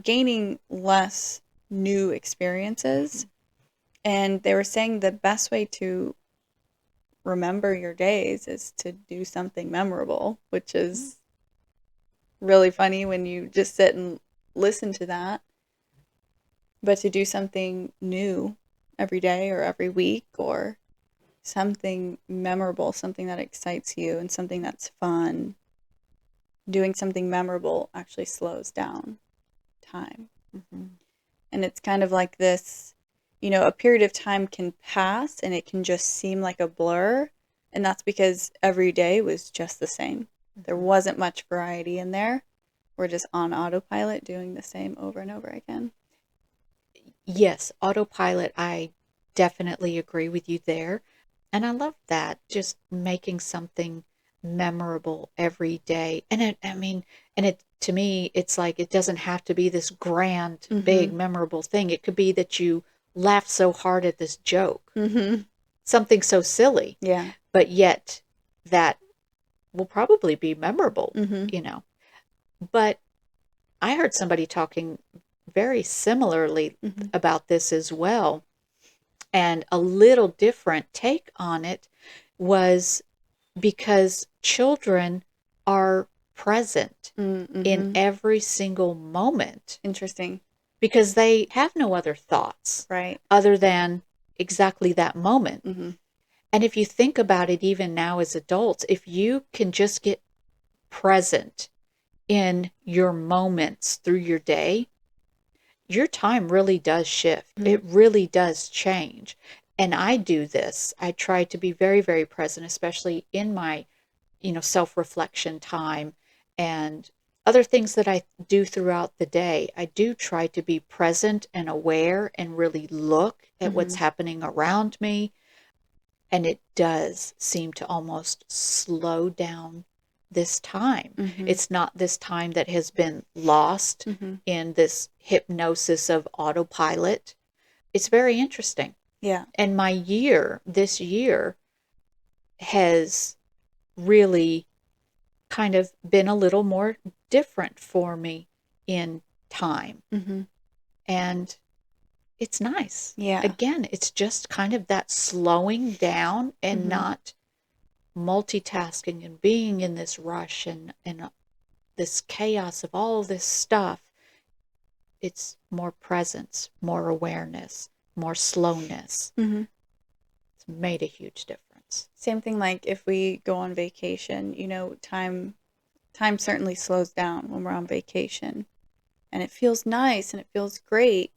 gaining less new experiences. And they were saying the best way to remember your days is to do something memorable, which is really funny when you just sit and listen to that. But to do something new every day or every week or something memorable, something that excites you and something that's fun, doing something memorable actually slows down time. Mhm. And it's kind of like this, you know, a period of time can pass and it can just seem like a blur. And that's because every day was just the same. There Mhm. wasn't much variety in there. We're just on autopilot doing the same over and over again. Yes, autopilot, I definitely agree with you there. And I love that, just making something memorable every day. And I mean, and it to me, it's like it doesn't have to be this grand, Mm-hmm. big, memorable thing. It could be that you laughed so hard at this joke, Mm-hmm. something so silly, Yeah. but yet that will probably be memorable, Mm-hmm. you know. But I heard somebody talking very similarly Mm-hmm. about this as well. And a little different take on it was because children are present in Mm-hmm. every single moment Interesting. because they have no other thoughts Right. other than exactly that moment. Mm-hmm. And if you think about it, even now as adults, if you can just get present in your moments through your day, your time really does shift. Mm-hmm. It really does change. And I do this. I try to be very, very present, especially in my, self-reflection time and other things that I do throughout the day. I do try to be present and aware and really look at Mm-hmm. what's happening around me. And it does seem to almost slow down this time. Mm-hmm. It's not this time that has been lost Mm-hmm. in this hypnosis of autopilot. It's very interesting. Yeah. And this year, has really kind of been a little more different for me in time. Mm-hmm. And it's nice. Yeah. Again, it's just kind of that slowing down and Mm-hmm. not multitasking and being in this rush and this chaos of all this stuff. It's more presence, more awareness, more slowness. Mm-hmm. It's made a huge difference. Same thing like if we go on vacation, you know, time certainly slows down when we're on vacation. And it feels nice and it feels great.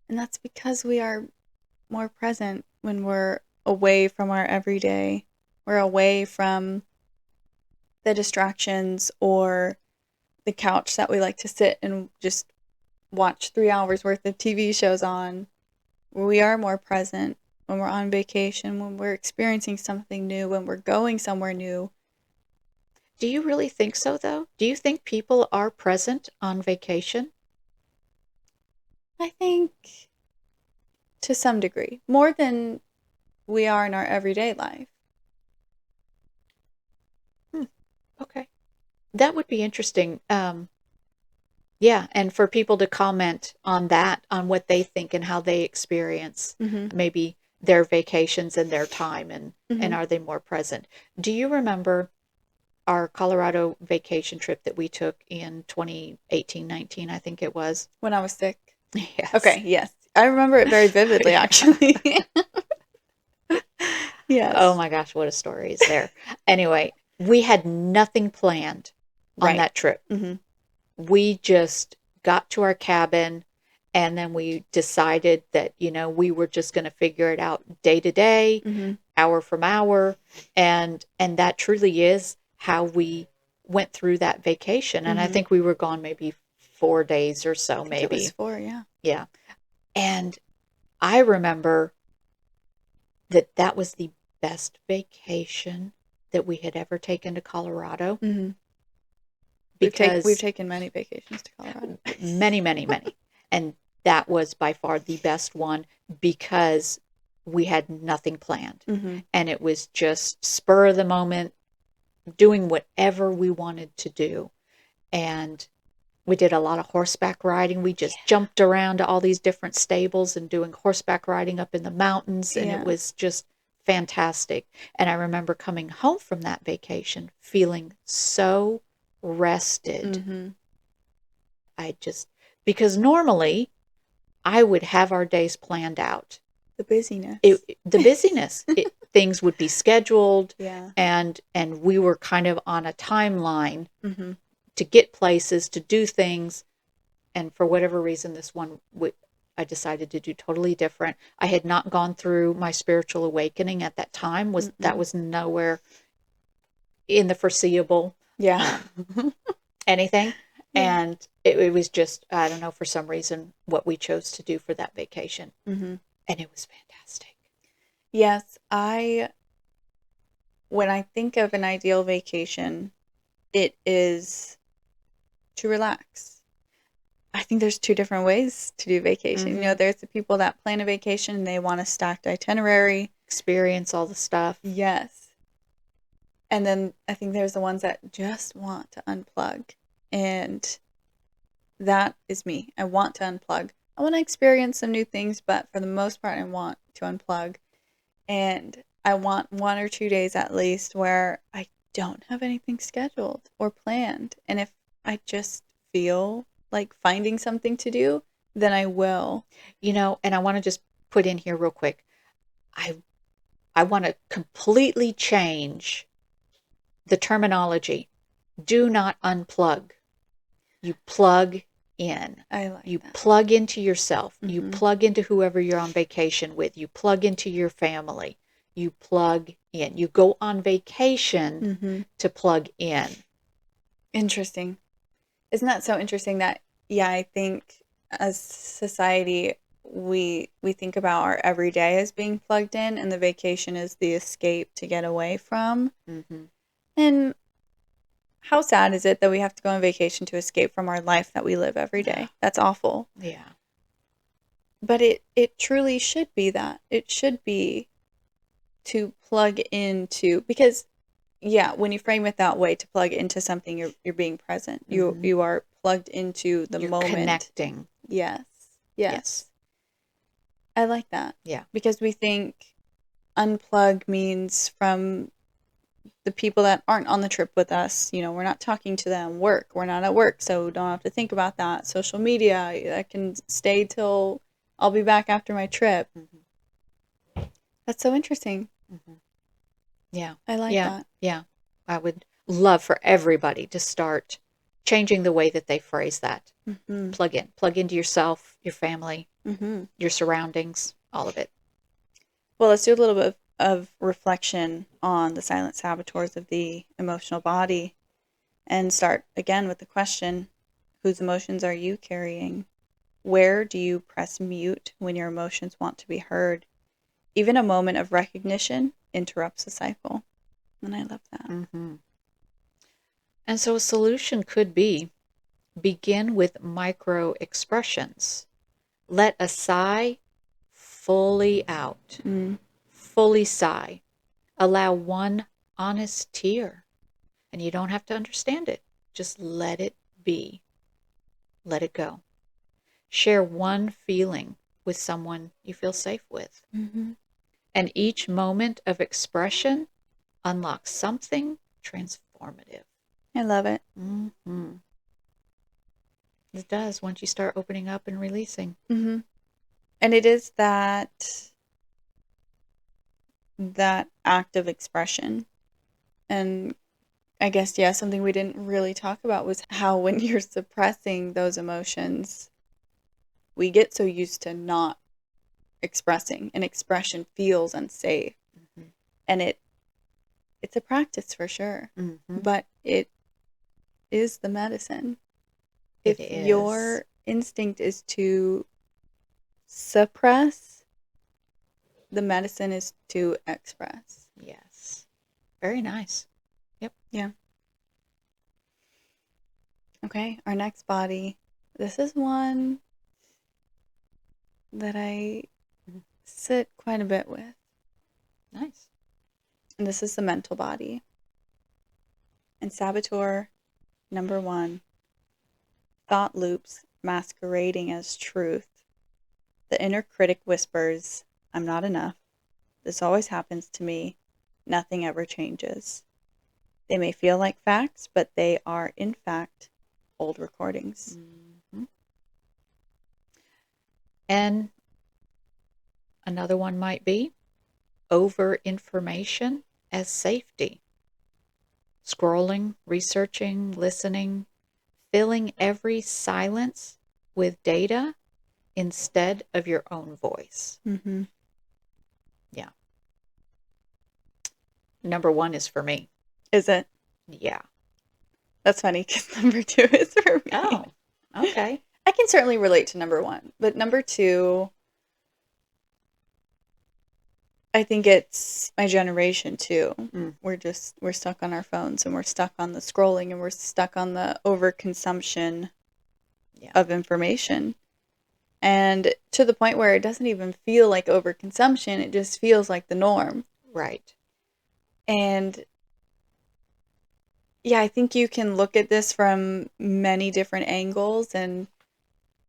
And that's because we are more present when we're away from our everyday. We're away from the distractions or the couch that we like to sit and just watch 3 hours worth of TV shows on. We are more present when we're on vacation, when we're experiencing something new, when we're going somewhere new. Do you really think so, though? Do you think people are present on vacation? I think to some degree, more than we are in our everyday life. Hmm. Okay. That would be interesting. Yeah, and for people to comment on that, on what they think and how they experience Mm-hmm. maybe their vacations and their time and Mm-hmm. are they more present? Do you remember our Colorado vacation trip that we took in 2018, 19, I think it was? When I was sick. Yes. Okay, yes. I remember it very vividly, Yeah. actually. Oh Yes. my gosh, what a story is there. Anyway, we had nothing planned on Right. that trip. Mm-hmm. We just got to our cabin and then we decided that, we were just going to figure it out day to day, Mm-hmm. hour from hour, and that truly is how we went through that vacation. And I Mm-hmm. think we were gone maybe 4 days or so, I think it was maybe. 4, yeah. Yeah. And I remember that was the best vacation that we had ever taken to Colorado Mm-hmm. We've because taken many vacations to Colorado. many, many, many. And that was by far the best one because we had nothing planned. Mm-hmm. And it was just spur of the moment, doing whatever we wanted to do. And we did a lot of horseback riding. We just jumped around to all these different stables and doing horseback riding up in the mountains. And it Yeah. was just fantastic. And I remember coming home from that vacation feeling so rested. Mm-hmm. Because normally I would have our days planned out. The busyness. The busyness, things would be scheduled, Yeah. and we were kind of on a timeline Mm-hmm. to get places, to do things. And for whatever reason, this one I decided to do totally different. I had not gone through my spiritual awakening at that time. That was nowhere in the foreseeable Yeah. anything. Yeah. And it was just, I don't know, for some reason, what we chose to do for that vacation. Mm-hmm. And it was fantastic. Yes, when I think of an ideal vacation, it is to relax. I think there's two different ways to do vacation. Mm-hmm. You know, there's the people that plan a vacation and they want a stacked itinerary. Experience all the stuff. Yes. And then I think there's the ones that just want to unplug. And that is me. I want to unplug. I want to experience some new things, but for the most part, I want to unplug. And I want 1 or 2 days at least where I don't have anything scheduled or planned. And if I just feel like finding something to do, then I will. You know, and I want to just put in here real quick. I want to completely change the terminology. Do not unplug. You plug in. I like You that. plug into yourself. Mm-hmm. You plug into whoever you're on vacation with. You plug into your family. You plug in. You go on vacation to plug in. Interesting. Isn't that so interesting that, yeah, I think as society, we think about our everyday as being plugged in, and the vacation is the escape to get away from. Mm-hmm. And how sad is it that we have to go on vacation to escape from our life that we live every day? That's awful. Yeah. But it truly should be that. It should be to plug into, because yeah, when you frame it that way, to plug into something, you're being present. You are plugged into the You're moment. connecting. Yes. I like that. Yeah. Because we think unplug means from the people that aren't on the trip with us. You know, we're not talking to them. Work. We're not at work, so don't have to think about that. Social media, I can stay till I'll be back after my trip. Mm-hmm. That's so interesting. Mm-hmm. Yeah. I like that. Yeah. I would love for everybody to start changing the way that they phrase that. Mm-hmm. Plug into yourself, your family, Mm-hmm. your surroundings, all of it. Well, let's do a little bit of reflection on the silent saboteurs of the emotional body and start again with the question, whose emotions are you carrying? Where do you press mute when your emotions want to be heard? Even a moment of recognition interrupts the cycle. And I love that. Mm-hmm. And so a solution could be begin with micro expressions. Let a sigh fully out. Fully sigh. Allow one honest tear. And you don't have to understand it. Just let it be. Let it go. Share one feeling with someone you feel safe with. Mm-hmm. And each moment of expression unlocks something transformative. I love it. Mm-hmm. It does once you start opening up and releasing. Mm-hmm. And it is that act of expression. And I guess, yeah, something we didn't really talk about was how when you're suppressing those emotions, we get so used to not expressing, and expression feels unsafe. Mm-hmm. And it's a practice for sure. Mm-hmm. But it is the medicine. It If is. your instinct is to suppress, the medicine is to express. Yes. Very nice. Yep. Yeah. Okay, our next body. This is one that I Mhm. sit quite a bit with. Nice. And this is the mental body. And saboteur number 1, thought loops masquerading as truth. The inner critic whispers, I'm not enough. This always happens to me. Nothing ever changes. They may feel like facts, but they are, in fact, old recordings. Mm-hmm. And another one might be over information as safety. Scrolling, researching, listening, filling every silence with data instead of your own voice. Mm-hmm. Yeah. Number 1 is for me. Is it? Yeah. That's funny because number 2 is for me. Oh, okay. I can certainly relate to number 1, but number 2, I think it's my generation too. Mm. We're stuck on our phones and we're stuck on the scrolling and we're stuck on the overconsumption Yeah. of information. And to the point where it doesn't even feel like overconsumption, it just feels like the norm. Right. And yeah, I think you can look at this from many different angles, and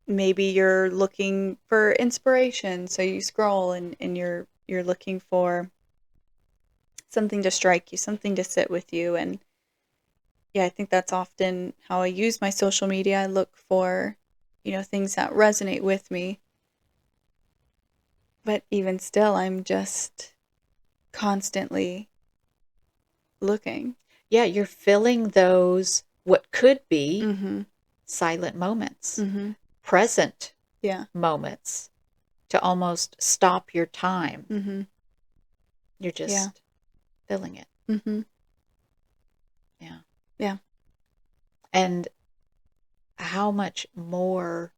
maybe you're looking for inspiration, so you scroll and you're looking for something to strike you, something to sit with you. And yeah, I think that's often how I use my social media. I look for, things that resonate with me. But even still, I'm just constantly looking. Yeah, you're filling those what could be Mm-hmm. silent moments, Mm-hmm. present Yeah. moments to almost stop your time. Mm-hmm. You're just filling it. Mm-hmm. Yeah. Yeah. And how much more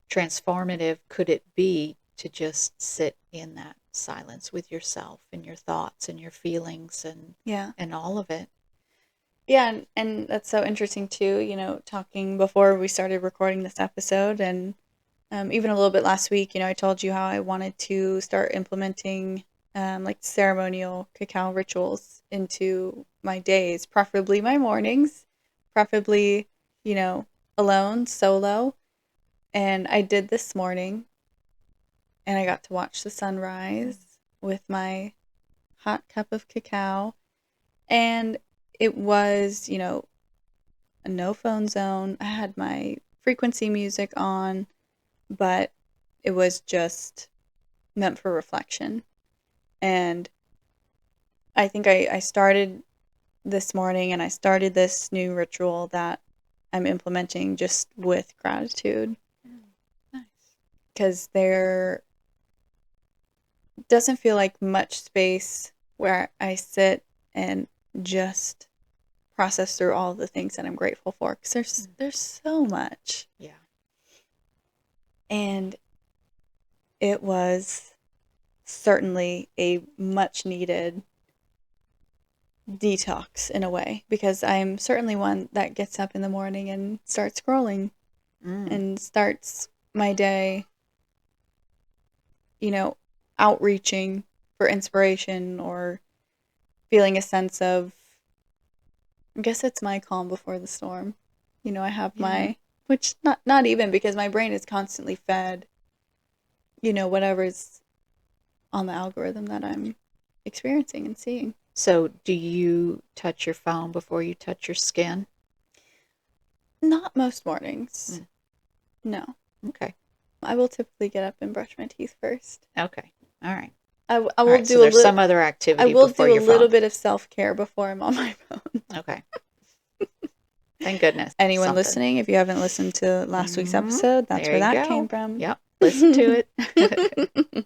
transformative could it be to just sit in that silence with yourself and your thoughts and your feelings and all of it? Yeah, and that's so interesting too, talking before we started recording this episode, and even a little bit last week, I told you how I wanted to start implementing like ceremonial cacao rituals into my days, preferably my mornings, preferably, alone, solo. And I did this morning, and I got to watch the sunrise with my hot cup of cacao. And it was, a no phone zone. I had my frequency music on, but it was just meant for reflection. And I think I started this morning and I started this new ritual that I'm implementing just with gratitude. Nice. Because there doesn't feel like much space where I sit and just process through all the things that I'm grateful for. Because there's so much. Yeah. And it was certainly a much needed detox in a way, because I'm certainly one that gets up in the morning and starts scrolling and starts my day, outreaching for inspiration or feeling a sense of, I guess it's my calm before the storm. I have my, which not even, because my brain is constantly fed, whatever's on the algorithm that I'm experiencing and seeing. So, do you touch your phone before you touch your skin? Not most mornings. No. Okay. I will typically get up and brush my teeth first. Okay. All right. I will All right, do so a there's little. some other activity I will before do a your little phone. bit of self-care before I'm on my phone. Okay. Thank goodness. Anyone Something. listening, if you haven't listened to last week's episode, that's There where you that go. came from. Yep. Listen to it.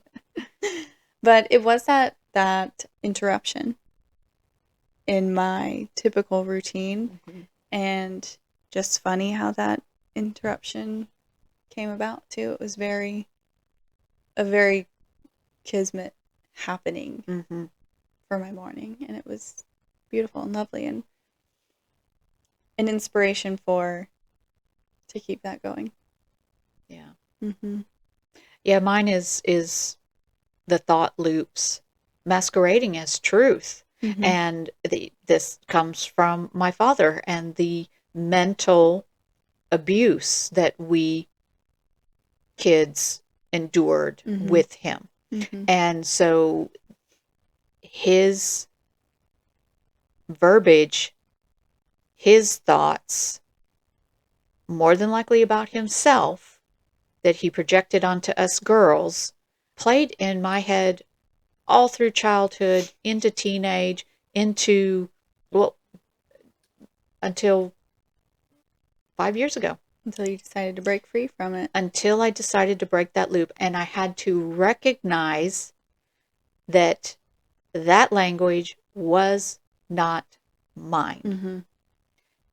But it was that interruption in my typical routine, and just funny how that interruption came about too. It was a very kismet happening Mm-hmm. for my morning, and it was beautiful and lovely and an inspiration for to keep that going. Yeah. Mm-hmm. Yeah, mine is the thought loops masquerading as truth. Mm-hmm. And this comes from my father and the mental abuse that we kids endured Mm-hmm. with him. Mm-hmm. And so his verbiage, his thoughts, more than likely about himself, that he projected onto us girls, played in my head all through childhood, into teenage, into, well, until 5 years ago. Until you decided to break free from it. Until I decided to break that loop. And I had to recognize that that language was not mine. Mm-hmm.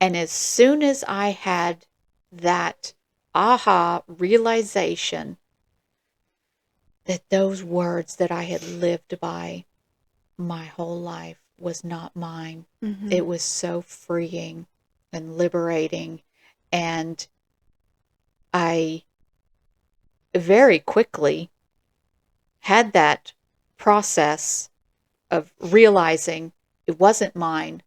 And as soon as I had that aha realization that those words that I had lived by my whole life was not mine, Mm-hmm. it was so freeing and liberating. And I very quickly had that process of realizing it wasn't mine.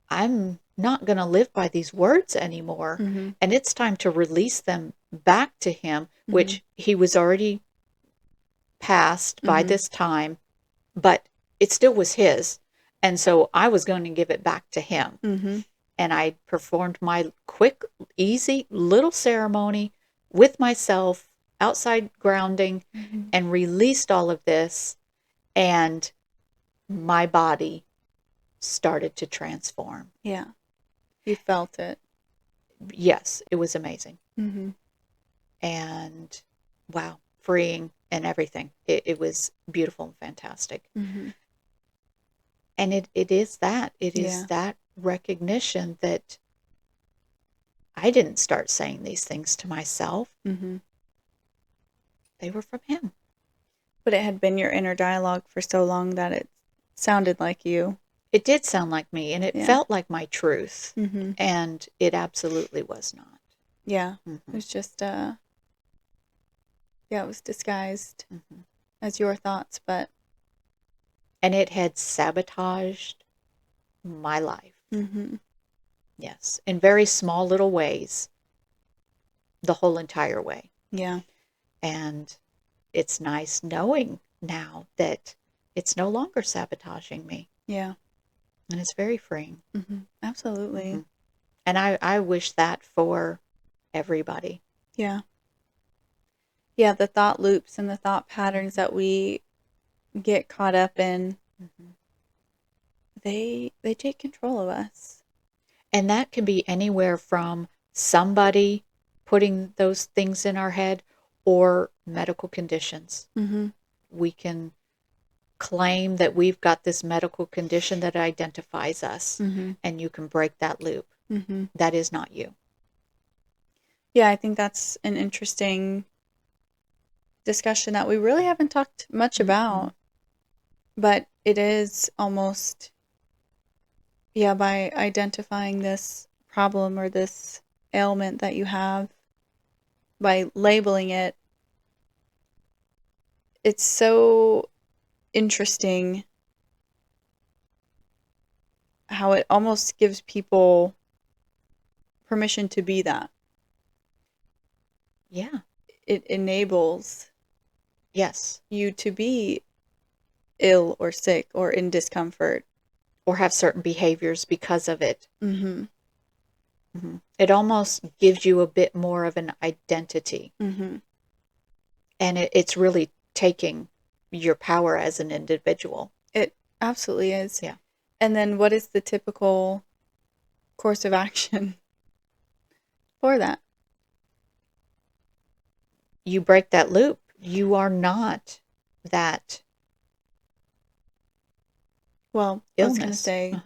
I'm not going to live by these words anymore. Mm-hmm. And it's time to release them back to him, Mm-hmm. which he was already past by Mm-hmm. this time, but it still was his. And so I was going to give it back to him. Mm-hmm. And I performed my quick, easy little ceremony with myself, outside grounding, Mm-hmm. and released all of this. And my body started to transform. Yeah. You felt it. Yes, it was amazing. Mm-hmm. And wow, freeing and everything. It was beautiful and fantastic. Mm-hmm. And it is that. It is Yeah. that recognition that I didn't start saying these things to myself. Mm-hmm. They were from him. But it had been your inner dialogue for so long that it sounded like you. It did sound like me, and it Yeah. felt like my truth. Mm-hmm. And it absolutely was not. Yeah. It Mm-hmm. was just yeah, it was disguised Mm-hmm. as your thoughts, but And it had sabotaged my life. mm-hmm. Yes, in very small little ways, the whole entire way. Yeah. And it's nice knowing now that it's no longer sabotaging me. Yeah. And it's very freeing. Mm-hmm. Absolutely. Mm-hmm. And I wish that for everybody. Yeah. Yeah, the thought loops and the thought patterns that we get caught up in, Mm-hmm. they take control of us. And that can be anywhere from somebody putting those things in our head or medical conditions. Mm-hmm. We can claim that we've got this medical condition that identifies us, Mm-hmm. and you can break that loop. Mm-hmm. That is not you. Yeah, I think that's an interesting discussion that we really haven't talked much about. But it is almost, yeah, by identifying this problem or this ailment that you have, by labeling it, it's so interesting how it almost gives people permission to be that. Yeah. It enables Yes. you to be ill or sick or in discomfort. Or have certain behaviors because of it. Mm-hmm. Mm-hmm. It almost gives you a bit more of an identity. Mm-hmm. And it's really taking your power as an individual. It absolutely is. Yeah. And then what is the typical course of action for that? You break that loop. You are not that Well, I was going to illness. say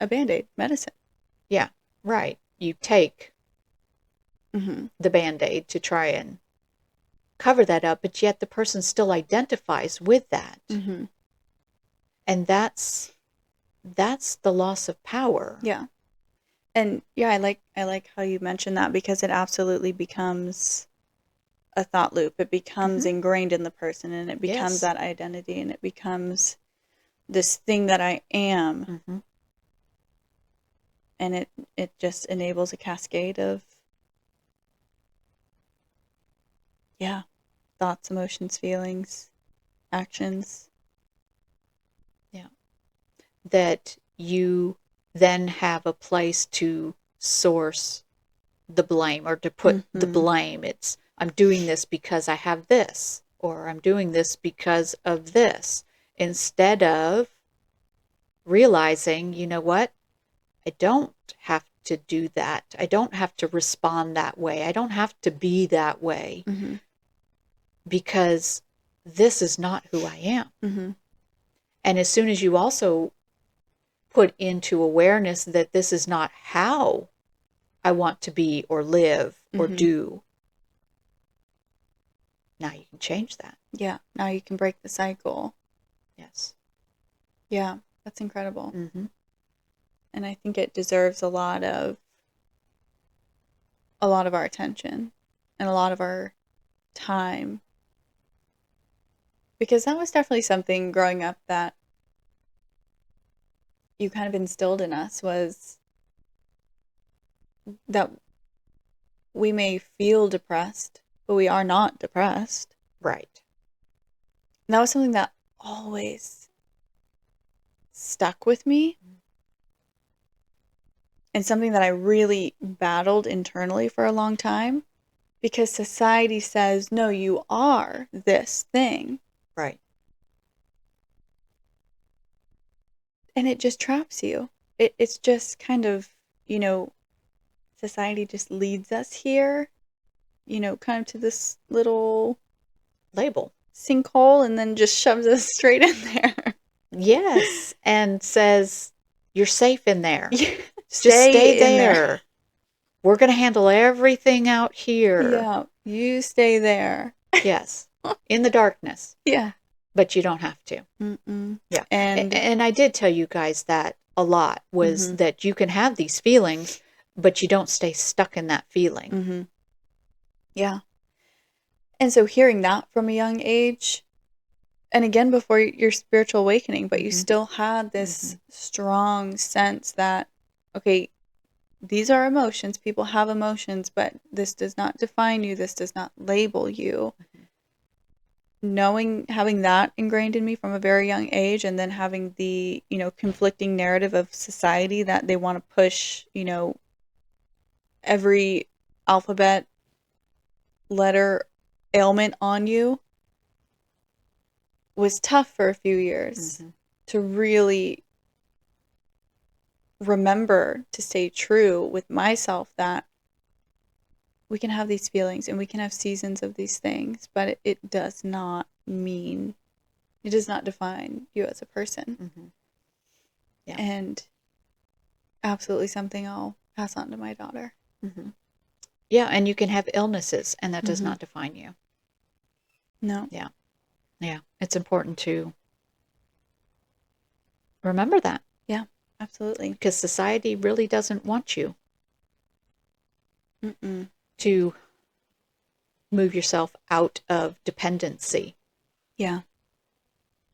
a Band-Aid, medicine. Yeah, right. You take the Band-Aid to try and cover that up, but yet the person still identifies with that. And that's the loss of power. Yeah. And yeah, I like how you mentioned that, because it absolutely becomes a thought loop. It becomes ingrained in the person, and it becomes that identity, and it becomes this thing that I am. And it just enables a cascade of thoughts, emotions, feelings, actions. Yeah. That you then have a place to source the blame, or to put the blame. It's, I'm doing this because I have this, or I'm doing this because of this, instead of realizing, you know what, I don't have to do that. I don't have to respond that way. I don't have to be that way, because this is not who I am. And as soon as you also put into awareness that this is not how I want to be or live or do, now you can change that. Yeah. Now you can break the cycle. Yes. Yeah. That's incredible. And I think it deserves a lot of our attention and a lot of our time, because that was definitely something growing up that you kind of instilled in us, was that we may feel depressed, but we are not depressed. Right. And that was something that always stuck with me, and something that I really battled internally for a long time, because society says, no, you are this thing. Right. And it just traps you. It's just kind of, society just leads us here, kind of to this little Label. sinkhole, and then just shoves us straight in there. Yes. And says, you're safe in there. Just stay there. We're going to handle everything out here. Yeah, you stay there. Yes. In the darkness. Yeah. But you don't have to. Yeah. And I did tell you guys that a lot, was that you can have these feelings, but you don't stay stuck in that feeling. Yeah. And so hearing that from a young age, and again, before your spiritual awakening, but you still had this strong sense that, okay, these are emotions. People have emotions, but this does not define you. This does not label you. Having that ingrained in me from a very young age, and then having the, conflicting narrative of society that they want to push, every alphabet letter ailment on you, was tough for a few years to really remember to stay true with myself, that we can have these feelings and we can have seasons of these things, but it does not define you as a person. Yeah. And absolutely something I'll pass on to my daughter. Yeah, and you can have illnesses, and that does not define you. No. Yeah. Yeah. It's important to remember that. Yeah, absolutely. Because society really doesn't want you to move yourself out of dependency. Yeah.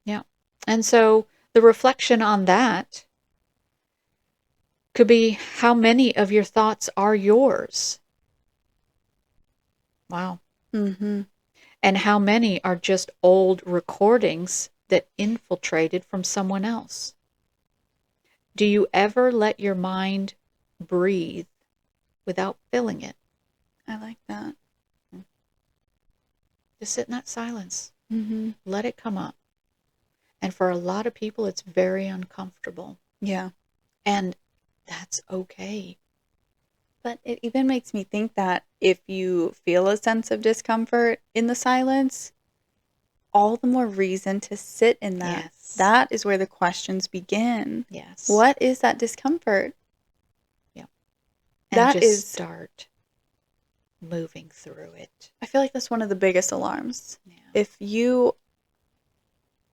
Yeah. And so the reflection on that could be, how many of your thoughts are yours? Wow. And how many are just old recordings that infiltrated from someone else? Do you ever let your mind breathe without filling it? I like that. Just sit in that silence. Let it come up. And for a lot of people, it's very uncomfortable. Yeah. And that's okay. But it even makes me think that if you feel a sense of discomfort in the silence, all the more reason to sit in that. Yes. That is where the questions begin. Yes. What is that discomfort? Yeah. And That just is start. moving through it. I feel like that's one of the biggest alarms. Yeah. If you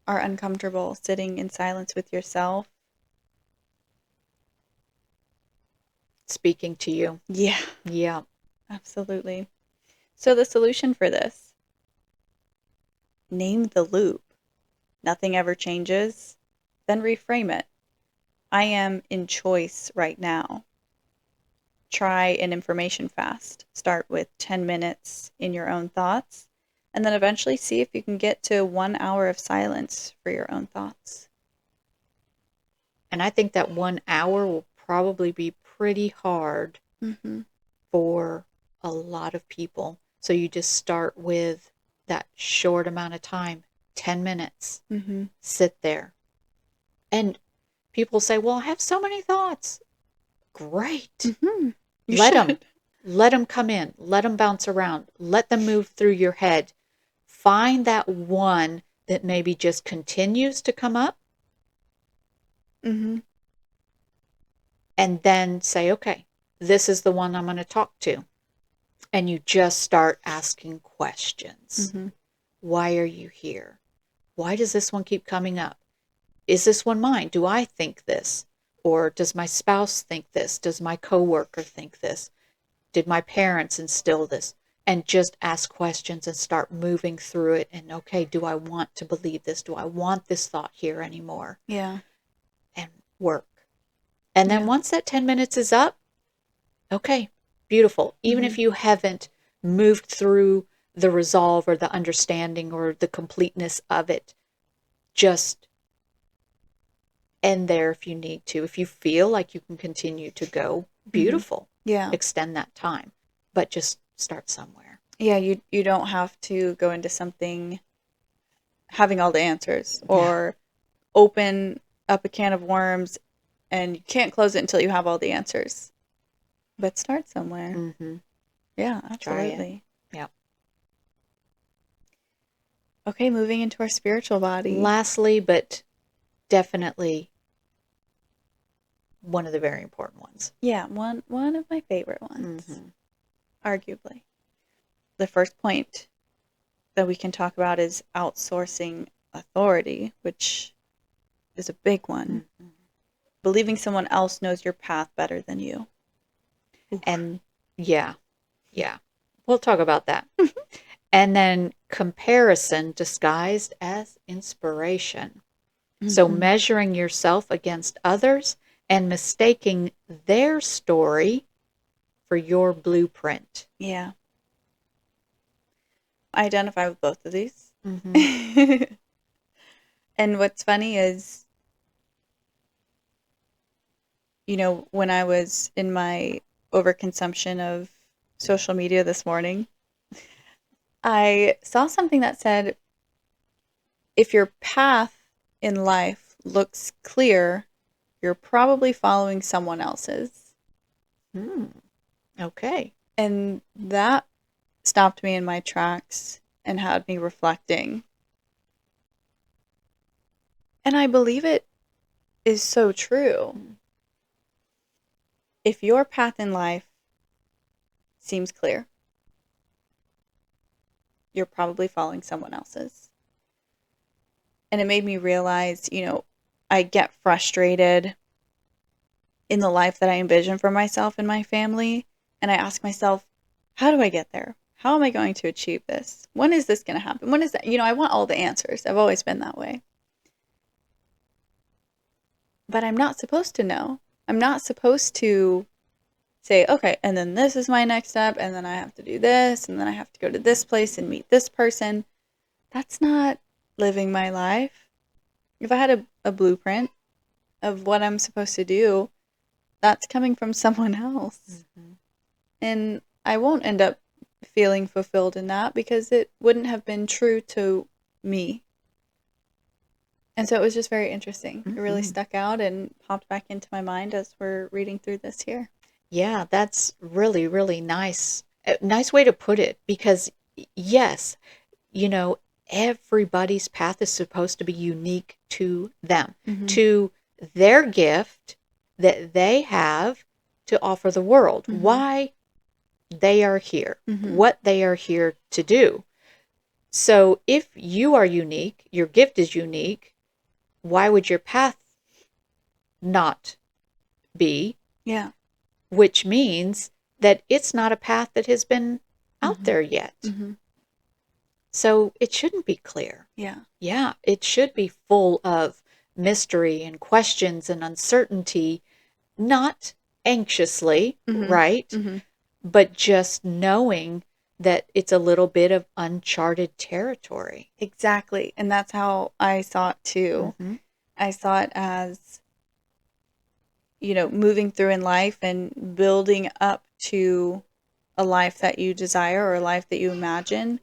are uncomfortable sitting in silence with yourself, Speaking to you. yeah, Yeah. absolutely. So the solution for this, name the loop. Nothing ever changes. Then reframe it. I am in choice right now. Try an information fast. Start with 10 minutes in your own thoughts, and then eventually see if you can get to 1 hour of silence for your own thoughts. And I think that 1 hour will probably be pretty hard Mm-hmm. for a lot of people. So you just start with that short amount of time, 10 minutes. Mm-hmm. Sit there. And people say, well, I have so many thoughts. Great. Mm-hmm. You Let should. them. Let them come in. Let them bounce around. Let them move through your head. Find that one that maybe just continues to come up. Mm-hmm. And then say, okay, this is the one I'm going to talk to. And you just start asking questions. Mm-hmm. Why are you here? Why does this one keep coming up? Is this one mine? Do I think this? Or does my spouse think this? Does my coworker think this? Did my parents instill this? And just ask questions and start moving through it. And okay, do I want to believe this? Do I want this thought here anymore? Yeah. And work. And then Yeah. once that 10 minutes is up, okay, beautiful. Even Mm-hmm. if you haven't moved through the resolve or the understanding or the completeness of it, just end there if you need to. If you feel like you can continue to go, beautiful. Yeah. Extend that time, but just start somewhere. Yeah, you don't have to go into something having all the answers Yeah. or open up a can of worms and you can't close it until you have all the answers. But start somewhere. Mm-hmm. Yeah, Try it. absolutely. Yeah. Okay, moving into our spiritual body. Lastly, but definitely one of the very important ones. Yeah, one of my favorite ones, Mm-hmm. arguably. The first point that we can talk about is outsourcing authority, which is a big one. Mm-hmm. Believing someone else knows your path better than you. Oof. And yeah, we'll talk about that. And then comparison disguised as inspiration. So Mm-hmm. measuring yourself against others and mistaking their story for your blueprint. Yeah. I identify with both of these. Mm-hmm. And what's funny is, when I was in my overconsumption of social media this morning, I saw something that said, if your path in life looks clear, you're probably following someone else's. Okay. And that stopped me in my tracks and had me reflecting. And I believe it is so true. If your path in life seems clear, you're probably following someone else's. And it made me realize, I get frustrated in the life that I envision for myself and my family. And I ask myself, how do I get there? How am I going to achieve this? When is this going to happen? When is that? I want all the answers. I've always been that way. But I'm not supposed to know. I'm not supposed to say, okay, and then this is my next step, and then I have to do this, and then I have to go to this place and meet this person. That's not living my life. If I had a blueprint of what I'm supposed to do, that's coming from someone else. Mm-hmm. And I won't end up feeling fulfilled in that because it wouldn't have been true to me. And so it was just very interesting. Mm-hmm. It really stuck out and popped back into my mind as we're reading through this here. Yeah, that's really, really nice. A nice way to put it because, yes, everybody's path is supposed to be unique to them, to their gift that they have to offer the world. Mm-hmm. Why they are here, Mm-hmm. what they are here to do. So if you are unique, your gift is unique, why would your path not be? Yeah. Which means that it's not a path that has been out Mm-hmm. there yet. Mm-hmm. So it shouldn't be clear. Yeah. Yeah, it should be full of mystery and questions and uncertainty, not anxiously, Mm-hmm. right? Mm-hmm. But just knowing that it's a little bit of uncharted territory. Exactly. And that's how I saw it too. Mm-hmm. I saw it as, moving through in life and building up to a life that you desire or a life that you imagine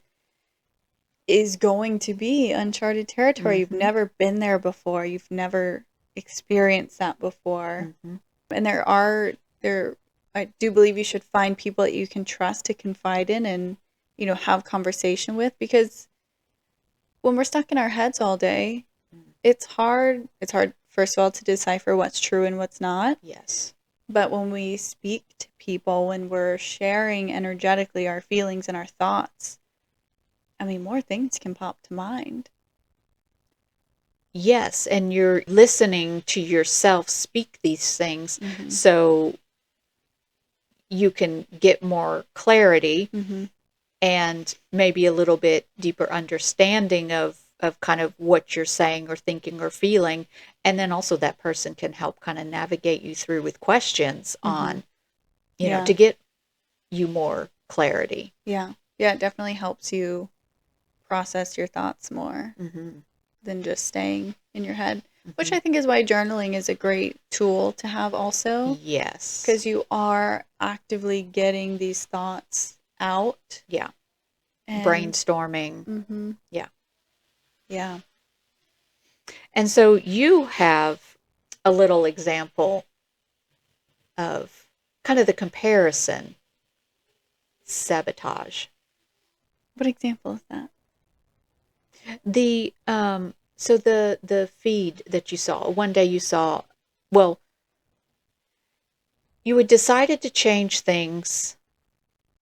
is going to be uncharted territory. You've Mm-hmm. never been there before. You've never experienced that before. Mm-hmm. And there I do believe you should find people that you can trust to confide in and, have conversation with, because when we're stuck in our heads all day, it's hard first of all to decipher what's true and what's not. Yes. But when we speak to people, when we're sharing energetically our feelings and our thoughts, I mean, more things can pop to mind. Yes, and you're listening to yourself speak these things Mm-hmm. so you can get more clarity Mm-hmm. and maybe a little bit deeper understanding of kind of what you're saying or thinking or feeling. And then also that person can help kind of navigate you through with questions Mm-hmm. on, Yeah. to get you more clarity. Yeah. Yeah, it definitely helps you process your thoughts more Mm-hmm. than just staying in your head, which Mm-hmm. I think is why journaling is a great tool to have also, Yes. because you are actively getting these thoughts out. Yeah. And Brainstorming. mm-hmm. Yeah. Yeah. And so you have a little example of kind of the comparison sabotage. What example is that? The so the feed that you saw, one day you saw, well, you had decided to change things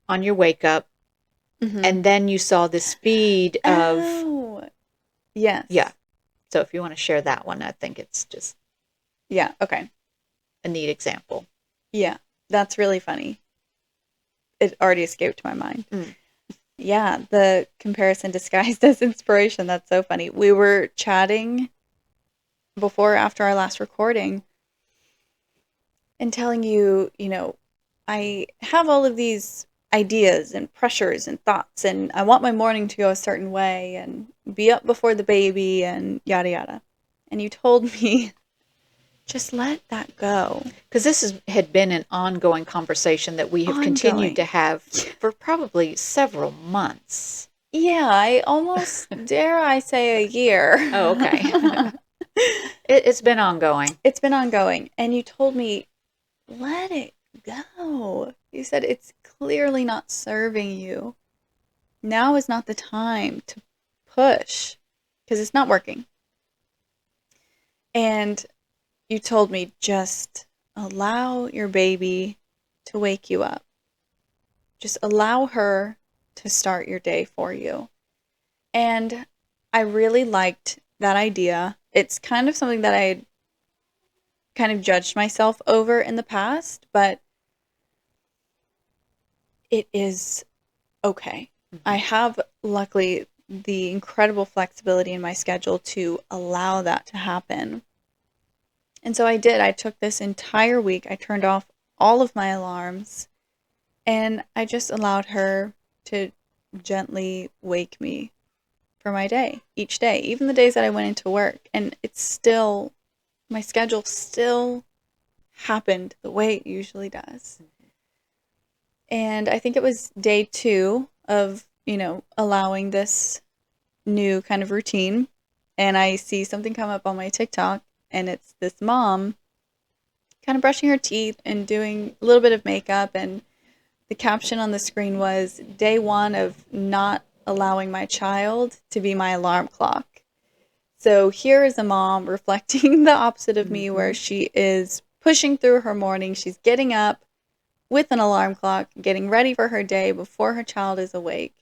on your wake up, Mm-hmm. and then you saw this feed of, Oh, yes. yeah. So if you want to share that one, I think it's just Yeah. Okay. a neat example. Yeah. That's really funny. It already escaped my mind. Mm. Yeah. The comparison disguised as inspiration. That's so funny. We were chatting before, after our last recording, and telling you, I have all of these ideas and pressures and thoughts, and I want my morning to go a certain way and be up before the baby and yada yada. And you told me, just let that go. Because had been an ongoing conversation that we have continued to Ongoing. have for probably several months. Yeah, I almost dare I say a year. Oh, okay. It's been ongoing. It's been ongoing. And you told me, let it go. You said it's clearly not serving you. Now is not the time to push because it's not working. And you told me, just allow your baby to wake you up. Just allow her to start your day for you. And I really liked that idea. It's kind of something that I had kind of judged myself over in the past, but it is okay. I have, luckily, the incredible flexibility in my schedule to allow that to happen. And so I did. I took this entire week. I turned off all of my alarms and I just allowed her to gently wake me for my day each day, even the days that I went into work. And it's still, my schedule still happened the way it usually does. And I think it was day 2 of, allowing this new kind of routine. And I see something come up on my TikTok, and it's this mom kind of brushing her teeth and doing a little bit of makeup. And the caption on the screen was, day 1 of not allowing my child to be my alarm clock. So here is a mom reflecting the opposite of me, where she is pushing through her morning. She's getting up with an alarm clock, getting ready for her day before her child is awake.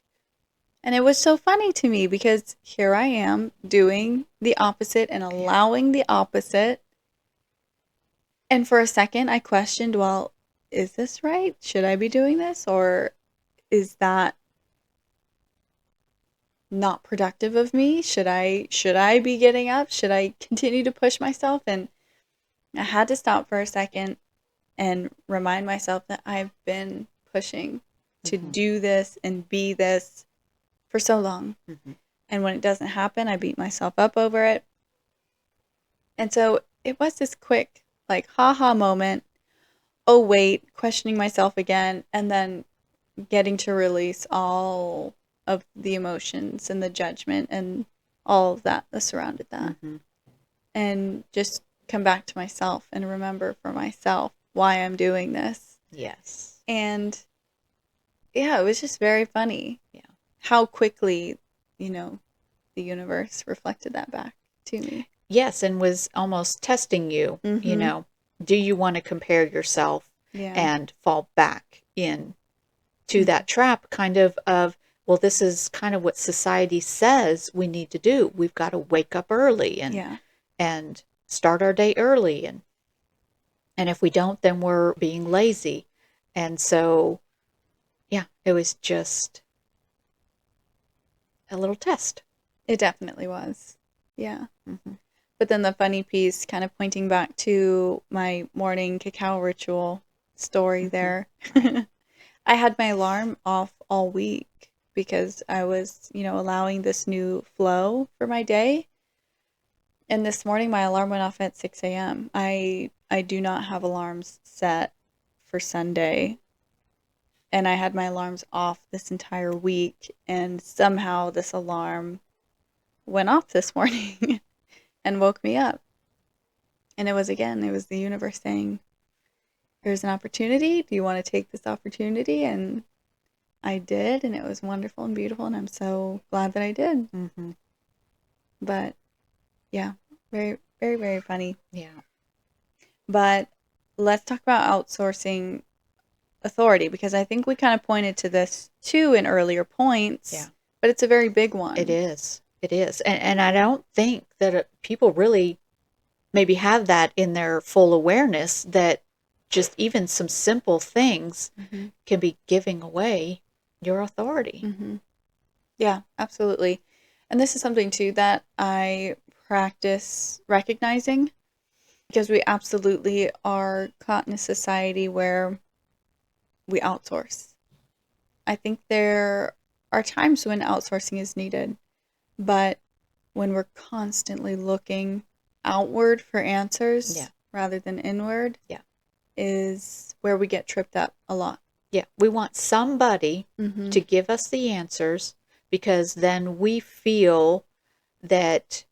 And it was so funny to me because here I am doing the opposite and allowing the opposite. And for a second, I questioned, well, is this right? Should I be doing this? Or is that not productive of me? Should I be getting up? Should I continue to push myself? And I had to stop for a second and remind myself that I've been pushing to do this and be this for so long. And when it doesn't happen, I beat myself up over it. And so it was this quick, like, haha moment. Oh, wait, questioning myself again, and then getting to release all of the emotions and the judgment and all of that surrounded that. And just come back to myself and remember for myself why I'm doing this. Yes. And yeah, it was just very funny. Yeah. How quickly, the universe reflected that back to me. Yes, and was almost testing you, do you want to compare yourself and fall back in to that trap kind of, well, this is kind of what society says we need to do. We've got to wake up early and start our day early. And if we don't, then we're being lazy. And so, yeah, it was just a little test. It definitely was. Yeah. But then the funny piece, kind of pointing back to my morning cacao ritual story there, I had my alarm off all week because I was, allowing this new flow for my day. And this morning my alarm went off at 6 a.m. I do not have alarms set for Sunday. And I had my alarms off this entire week. And somehow this alarm went off this morning and woke me up. And it was the universe saying, here's an opportunity. Do you want to take this opportunity? And I did, and it was wonderful and beautiful, and I'm so glad that I did. But yeah, very, very, very funny. Yeah. But let's talk about outsourcing authority, because I think we kind of pointed to this too in earlier points. Yeah. But it's a very big one. It is. It is. And I don't think that people really maybe have that in their full awareness, that just even some simple things can be giving away your authority. Yeah, absolutely. And this is something too that I practice recognizing, because we absolutely are caught in a society where we outsource. I think there are times when outsourcing is needed, but when we're constantly looking outward for answers rather than inward is where we get tripped up a lot. Yeah, we want somebody to give us the answers, because then we feel that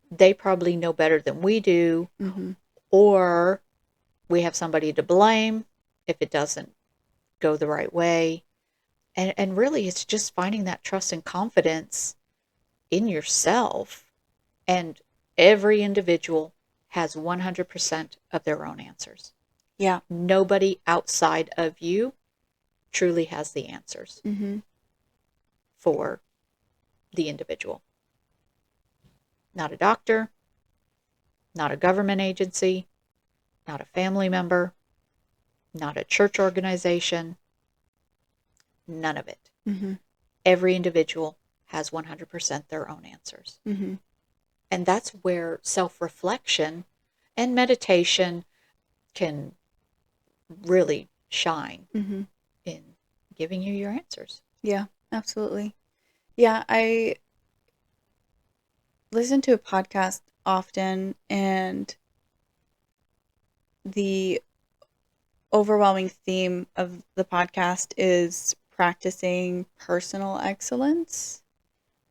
they probably know better than we do, or we have somebody to blame if it doesn't go the right way. And really, it's just finding that trust and confidence in yourself. And every individual has 100% of their own answers. Yeah. Nobody outside of you truly has the answers for the individual. Not a doctor, not a government agency, not a family member, not a church organization, none of it. Every individual has 100% their own answers. And that's where self-reflection and meditation can really shine in giving you your answers. Yeah, absolutely. Yeah, I listen to a podcast often, and the overwhelming theme of the podcast is practicing personal excellence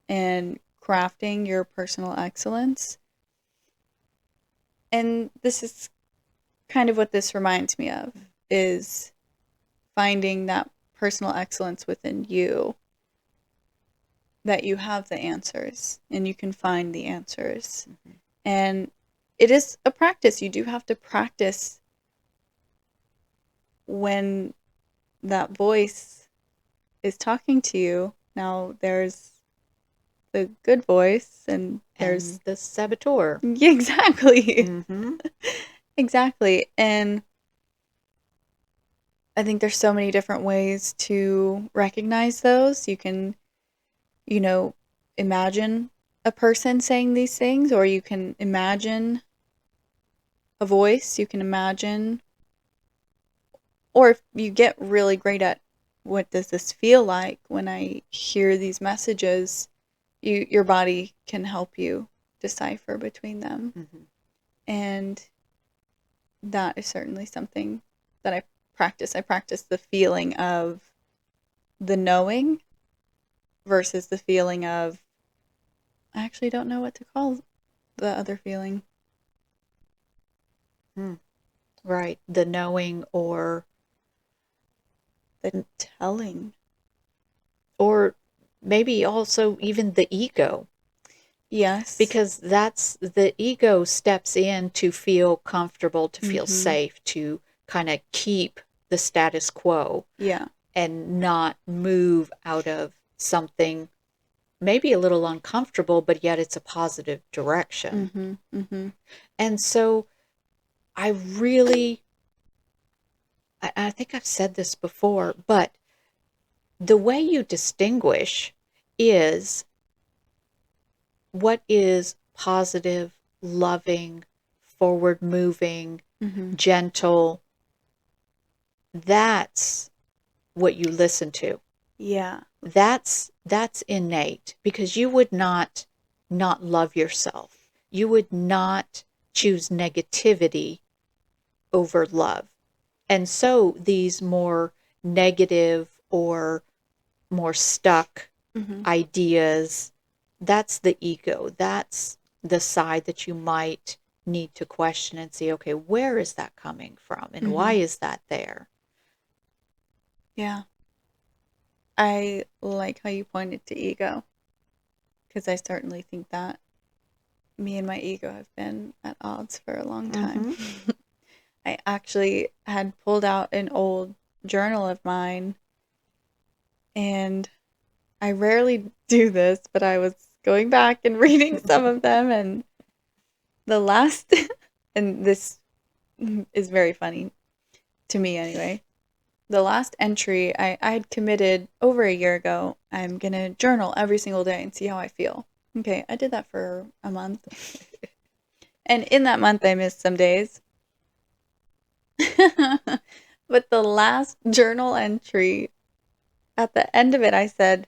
and crafting your personal excellence. And this is kind of what this reminds me of, is finding that personal excellence within you, that you have the answers and you can find the answers. And it is a practice. You do have to practice when that voice is talking to you, now there's the good voice and there's And the saboteur. Yeah, exactly. Mm-hmm. Exactly. And I think there's so many different ways to recognize those. You can, you know, imagine a person saying these things, or you can imagine a voice, you can imagine, or if you get really great at what does this feel like when I hear these messages, your body can help you decipher between them. Mm-hmm. And that is certainly something that I practice. I practice the feeling of the knowing versus the feeling of I actually don't know what to call the other feeling. Mm. Right. The knowing The telling. or maybe also even the ego. Yes. Because that's the ego steps in to feel comfortable, to feel safe, to kind of keep the status quo. Yeah. And not move out of something maybe a little uncomfortable, but yet it's a positive direction. Mm-hmm. Mm-hmm. And so I think I've said this before, but the way you distinguish is what is positive, loving, forward moving, gentle. That's what you listen to. Yeah. That's innate, because you would not love yourself. You would not choose negativity over love. And so these more negative or more stuck ideas, that's the ego. That's the side that you might need to question and see, okay, where is that coming from and why is that there? Yeah. I like how you pointed to ego, because I certainly think that me and my ego have been at odds for a long time. I actually had pulled out an old journal of mine, and I rarely do this, but I was going back and reading some of them, and the last, and this is very funny to me anyway. The last entry I had committed over a year ago, I'm going to journal every single day and see how I feel. Okay, I did that for a month. And in that month, I missed some days. But the last journal entry, at the end of it, I said,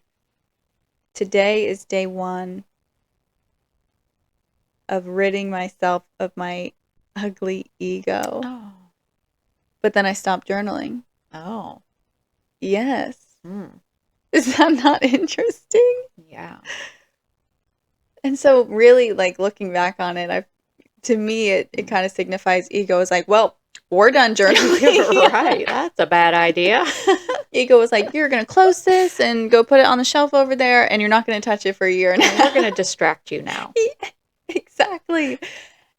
today is day 1 of ridding myself of my ugly ego. Oh. But then I stopped journaling. Oh. Yes. Is that not interesting? Yeah. And so really, like, looking back on it, to me, it kind of signifies ego is like, well, we're done journaling. Right. That's a bad idea. Ego was like, you're going to close this and go put it on the shelf over there, and you're not going to touch it for a year. And we're going to distract you now. Yeah, exactly.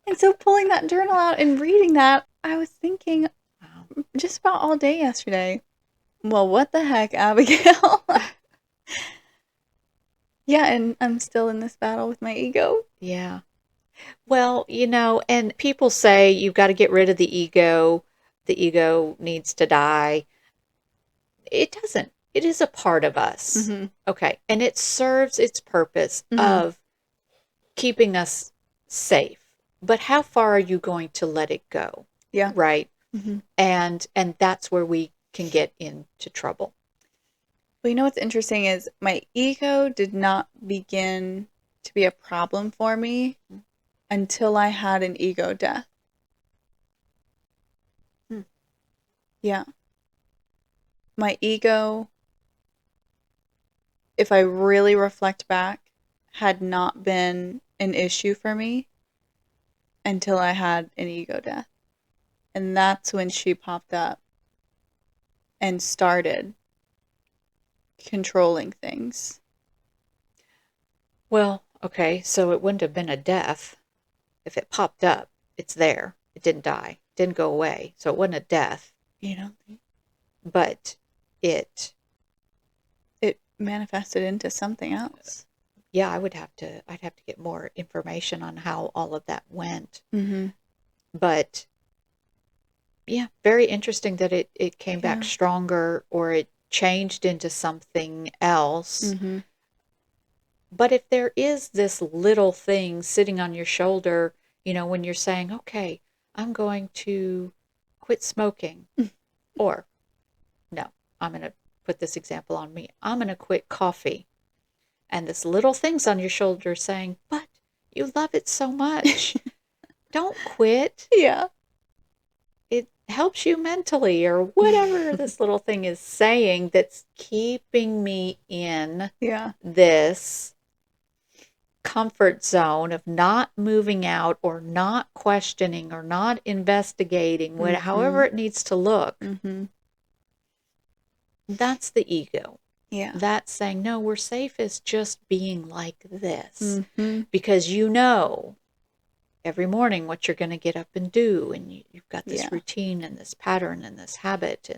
And so pulling that journal out and reading that, I was thinking just about all day yesterday, well, what the heck, Abigail? Yeah, and I'm still in this battle with my ego. Yeah. Well, and people say you've got to get rid of the ego. The ego needs to die. It doesn't. It is a part of us. Okay. And it serves its purpose of keeping us safe. But how far are you going to let it go? Yeah. Right? And that's where we can get into trouble. Well, you know what's interesting is my ego did not begin to be a problem for me until I had an ego death. Yeah. My ego, if I really reflect back, had not been an issue for me until I had an ego death. And that's when she popped up and started controlling things. Well, okay, so it wouldn't have been a death. If it popped up, it's there. It didn't die. It didn't go away. So it wasn't a death. You know? but it, It manifested into something else. yeah, I'd have to get more information on how all of that went. Mm-hmm. But yeah, very interesting that it came back Yeah. stronger or it changed into something else. Mm-hmm. But if there is this little thing sitting on your shoulder, when you're saying, okay, I'm going to quit smoking, or no, I'm going to put this example on me, I'm going to quit coffee. And this little thing's on your shoulder saying, but you love it so much. Don't quit. Yeah. It helps you mentally, or whatever this little thing is saying that's keeping me in Yeah. this comfort zone of not moving out or not questioning or not investigating, Mm-hmm. however it needs to look. Mm-hmm. That's the ego. Yeah. That's saying, no, we're safe as just being like this. Mm-hmm. Because every morning what you're going to get up and do, and you've got this Yeah. routine and this pattern and this habit,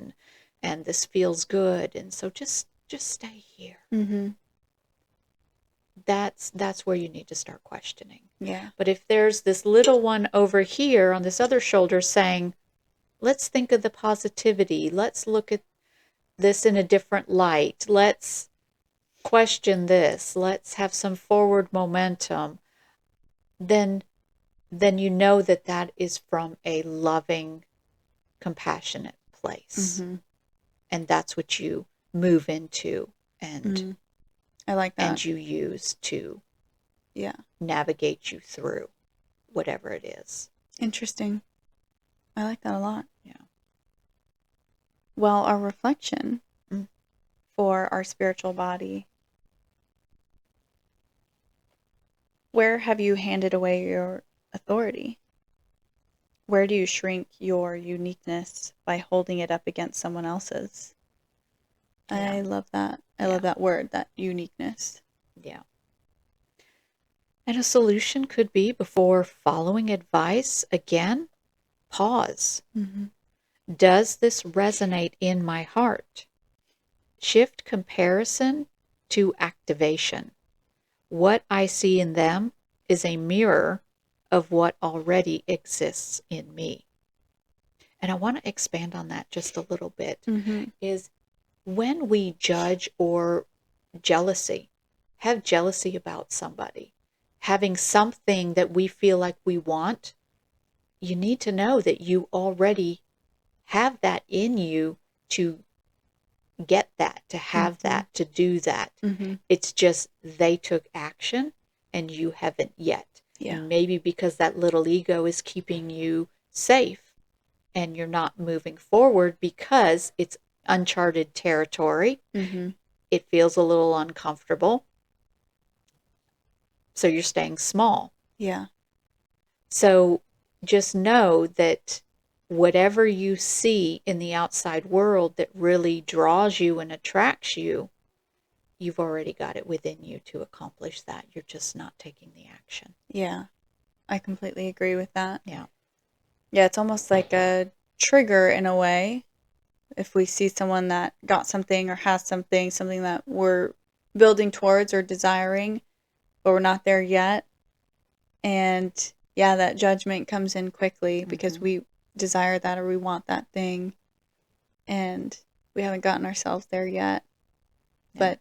and this feels good, and so just stay here. Mm-hmm. That's where you need to start questioning. Yeah. But if there's this little one over here on this other shoulder saying, let's think of the positivity, let's look at this in a different light, let's question this, let's have some forward momentum, then you know that is from a loving, compassionate place. Mm-hmm. And that's what you move into Mm-hmm. I like that. and you use to navigate you through whatever it is. Interesting. I like that a lot. Yeah. Well, our reflection for our spiritual body. Where have you handed away your authority? Where do you shrink your uniqueness by holding it up against someone else's? Yeah. I love that. I love that word, that uniqueness. Yeah. And a solution could be, before following advice, again, pause. Mm-hmm. Does this resonate in my heart? Shift comparison to activation. What I see in them is a mirror of what already exists in me. And I want to expand on that just a little bit. Mm-hmm. Is when we judge or have jealousy about somebody, having something that we feel like we want, you need to know that you already have that in you to get that, to have that, to do that. Mm-hmm. It's just they took action and you haven't yet. Yeah. And maybe because that little ego is keeping you safe and you're not moving forward because it's uncharted territory. Mm-hmm. It feels a little uncomfortable. So you're staying small. Yeah. So just know that whatever you see in the outside world that really draws you and attracts you, you've already got it within you to accomplish that. You're just not taking the action. Yeah. I completely agree with that. Yeah. Yeah, it's almost like a trigger in a way. If we see someone that got something or has something that we're building towards or desiring, but we're not there yet. And yeah, that judgment comes in quickly because we desire that or we want that thing. And we haven't gotten ourselves there yet. Yeah. But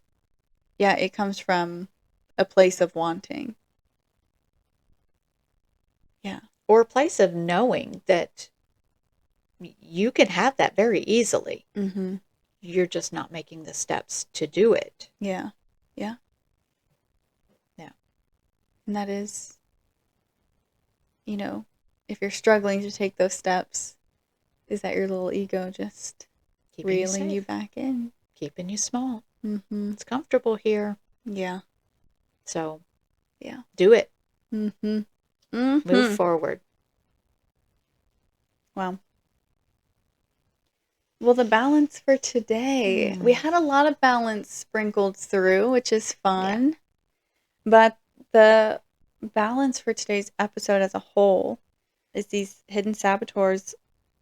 yeah, it comes from a place of wanting. Yeah. Or a place of knowing that you can have that very easily. Mm-hmm. You're just not making the steps to do it. Yeah. Yeah. Yeah. And that is, if you're struggling to take those steps, is that your little ego just reeling you back in? Keeping you small. Mm-hmm. It's comfortable here. Yeah. So, yeah. Do it. Mm-hmm. Mm-hmm. Move forward. Wow. Well, the balance for today. We had a lot of balance sprinkled through, which is fun. Yeah. But the balance for today's episode as a whole is these hidden saboteurs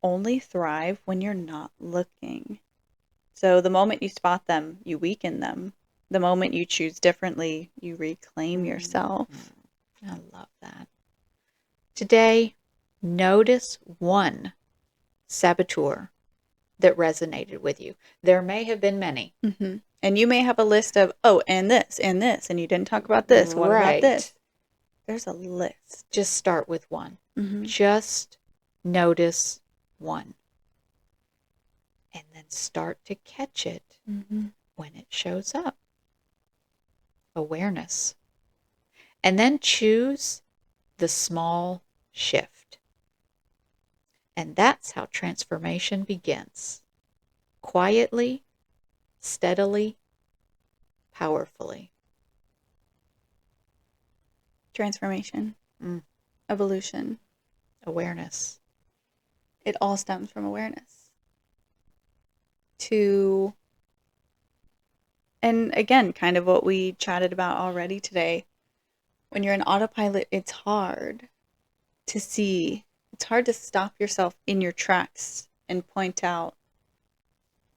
only thrive when you're not looking. So the moment you spot them, you weaken them. The moment you choose differently, you reclaim yourself. I love that. Today, notice one saboteur that resonated with you. There may have been many. Mm-hmm. And you may have a list of, oh, and this, and you didn't talk about this. What about this? There's a list. Just start with one. Mm-hmm. Just notice one. And then start to catch it when it shows up. Awareness. And then choose the small shift. And that's how transformation begins. Quietly, steadily, powerfully. Transformation. Evolution. Awareness. It all stems from awareness. And again, kind of what we chatted about already today. When you're in autopilot, it's hard to see. It's hard to stop yourself in your tracks and point out,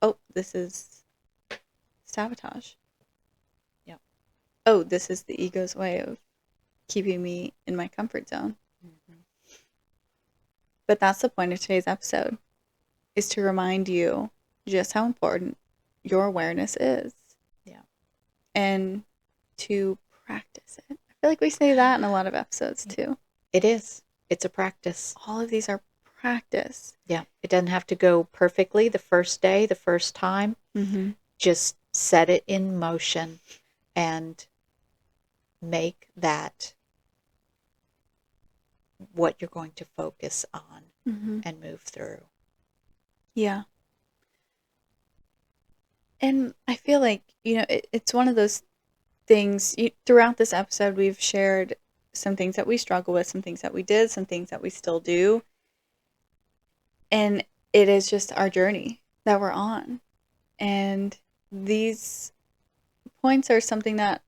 oh, this is sabotage. Yep. Oh, this is the ego's way of keeping me in my comfort zone. But that's the point of today's episode, is to remind you just how important your awareness is. Yeah. And to practice it. I feel like we say that in a lot of episodes too. It is. It's a practice. All of these are practice. Yeah. It doesn't have to go perfectly the first day, the first time. Mm-hmm. Just set it in motion and make that what you're going to focus on and move through. Yeah. And I feel like, it's one of those things, throughout this episode, we've shared some things that we struggle with, some things that we did, some things that we still do. And it is just our journey that we're on. And these points are something that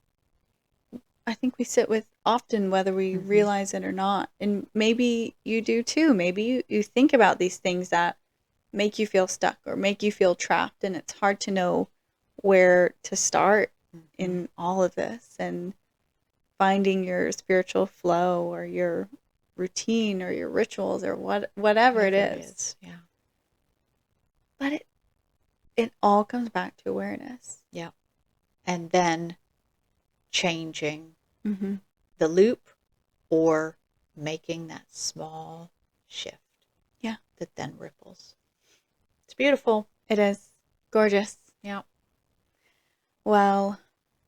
I think we sit with often, whether we realize it or not. And maybe you do too. Maybe you think about these things that make you feel stuck or make you feel trapped. And it's hard to know where to start in all of this, and finding your spiritual flow or your routine or your rituals or whatever it is. Yeah. But it all comes back to awareness. Yeah. And then changing the loop or making that small shift. Yeah. That then ripples. It's beautiful. It is. Gorgeous. Yeah. Well,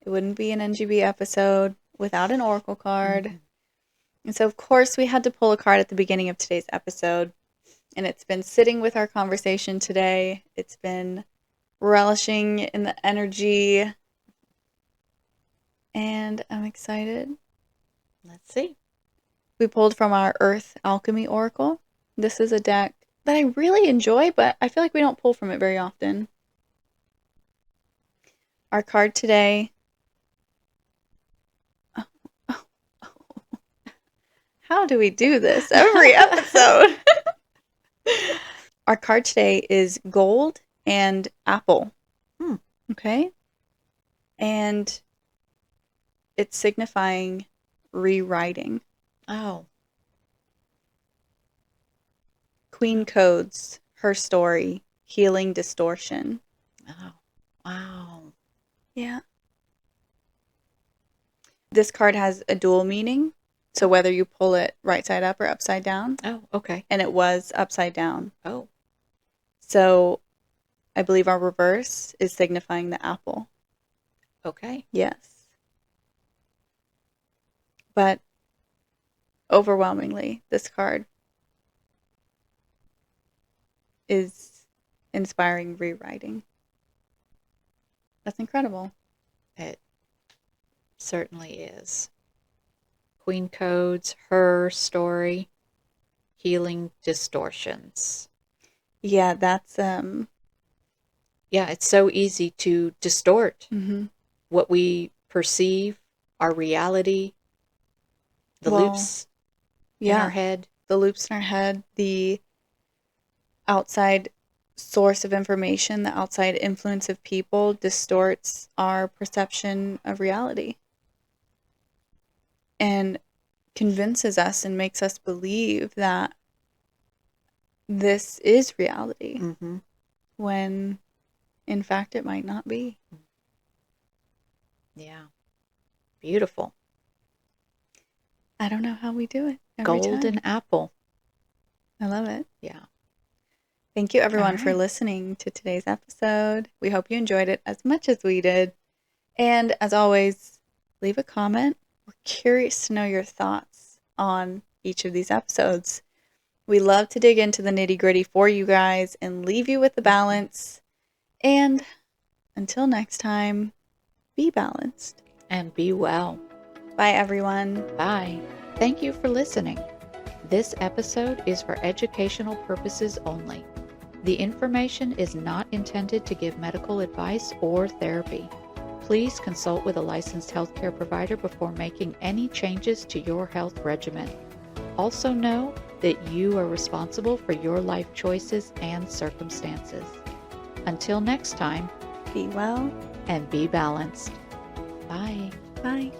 it wouldn't be an NGB episode without an oracle card. And so, of course, we had to pull a card at the beginning of today's episode. And it's been sitting with our conversation today. It's been relishing in the energy. And I'm excited. Let's see. We pulled from our Earth Alchemy Oracle. This is a deck that I really enjoy, but I feel like we don't pull from it very often. Our card today. How do we do this every episode? Our card today is gold and apple. Okay? And it's signifying rewriting. Oh. Queen codes, her story, healing distortion. Oh. Wow. Yeah. This card has a dual meaning. So whether you pull it right side up or upside down. Oh, okay. And it was upside down. Oh. So I believe our reverse is signifying the apple. Okay. Yes. But overwhelmingly, this card is inspiring rewriting. That's incredible. It certainly is. Queen codes, her story, healing distortions. Yeah, that's Yeah, it's so easy to distort what we perceive, our reality, the loops in our head. The loops in our head, the outside source of information, the outside influence of people, distorts our perception of reality and convinces us and makes us believe that this is reality Mm-hmm. when in fact it might not be. Yeah. Beautiful. I don't know how we do it every Golden time. apple. I love it. Yeah. Thank you everyone All for right. listening to today's episode. We hope you enjoyed it as much as we did. And as always, leave a comment. We're curious to know your thoughts on each of these episodes. We love to dig into the nitty gritty for you guys and leave you with the balance. And until next time, be balanced. And be well. Bye, everyone. Bye. Thank you for listening. This episode is for educational purposes only. The information is not intended to give medical advice or therapy. Please consult with a licensed healthcare provider before making any changes to your health regimen. Also know that you are responsible for your life choices and circumstances. Until next time, Be well. and be balanced. Bye. Bye.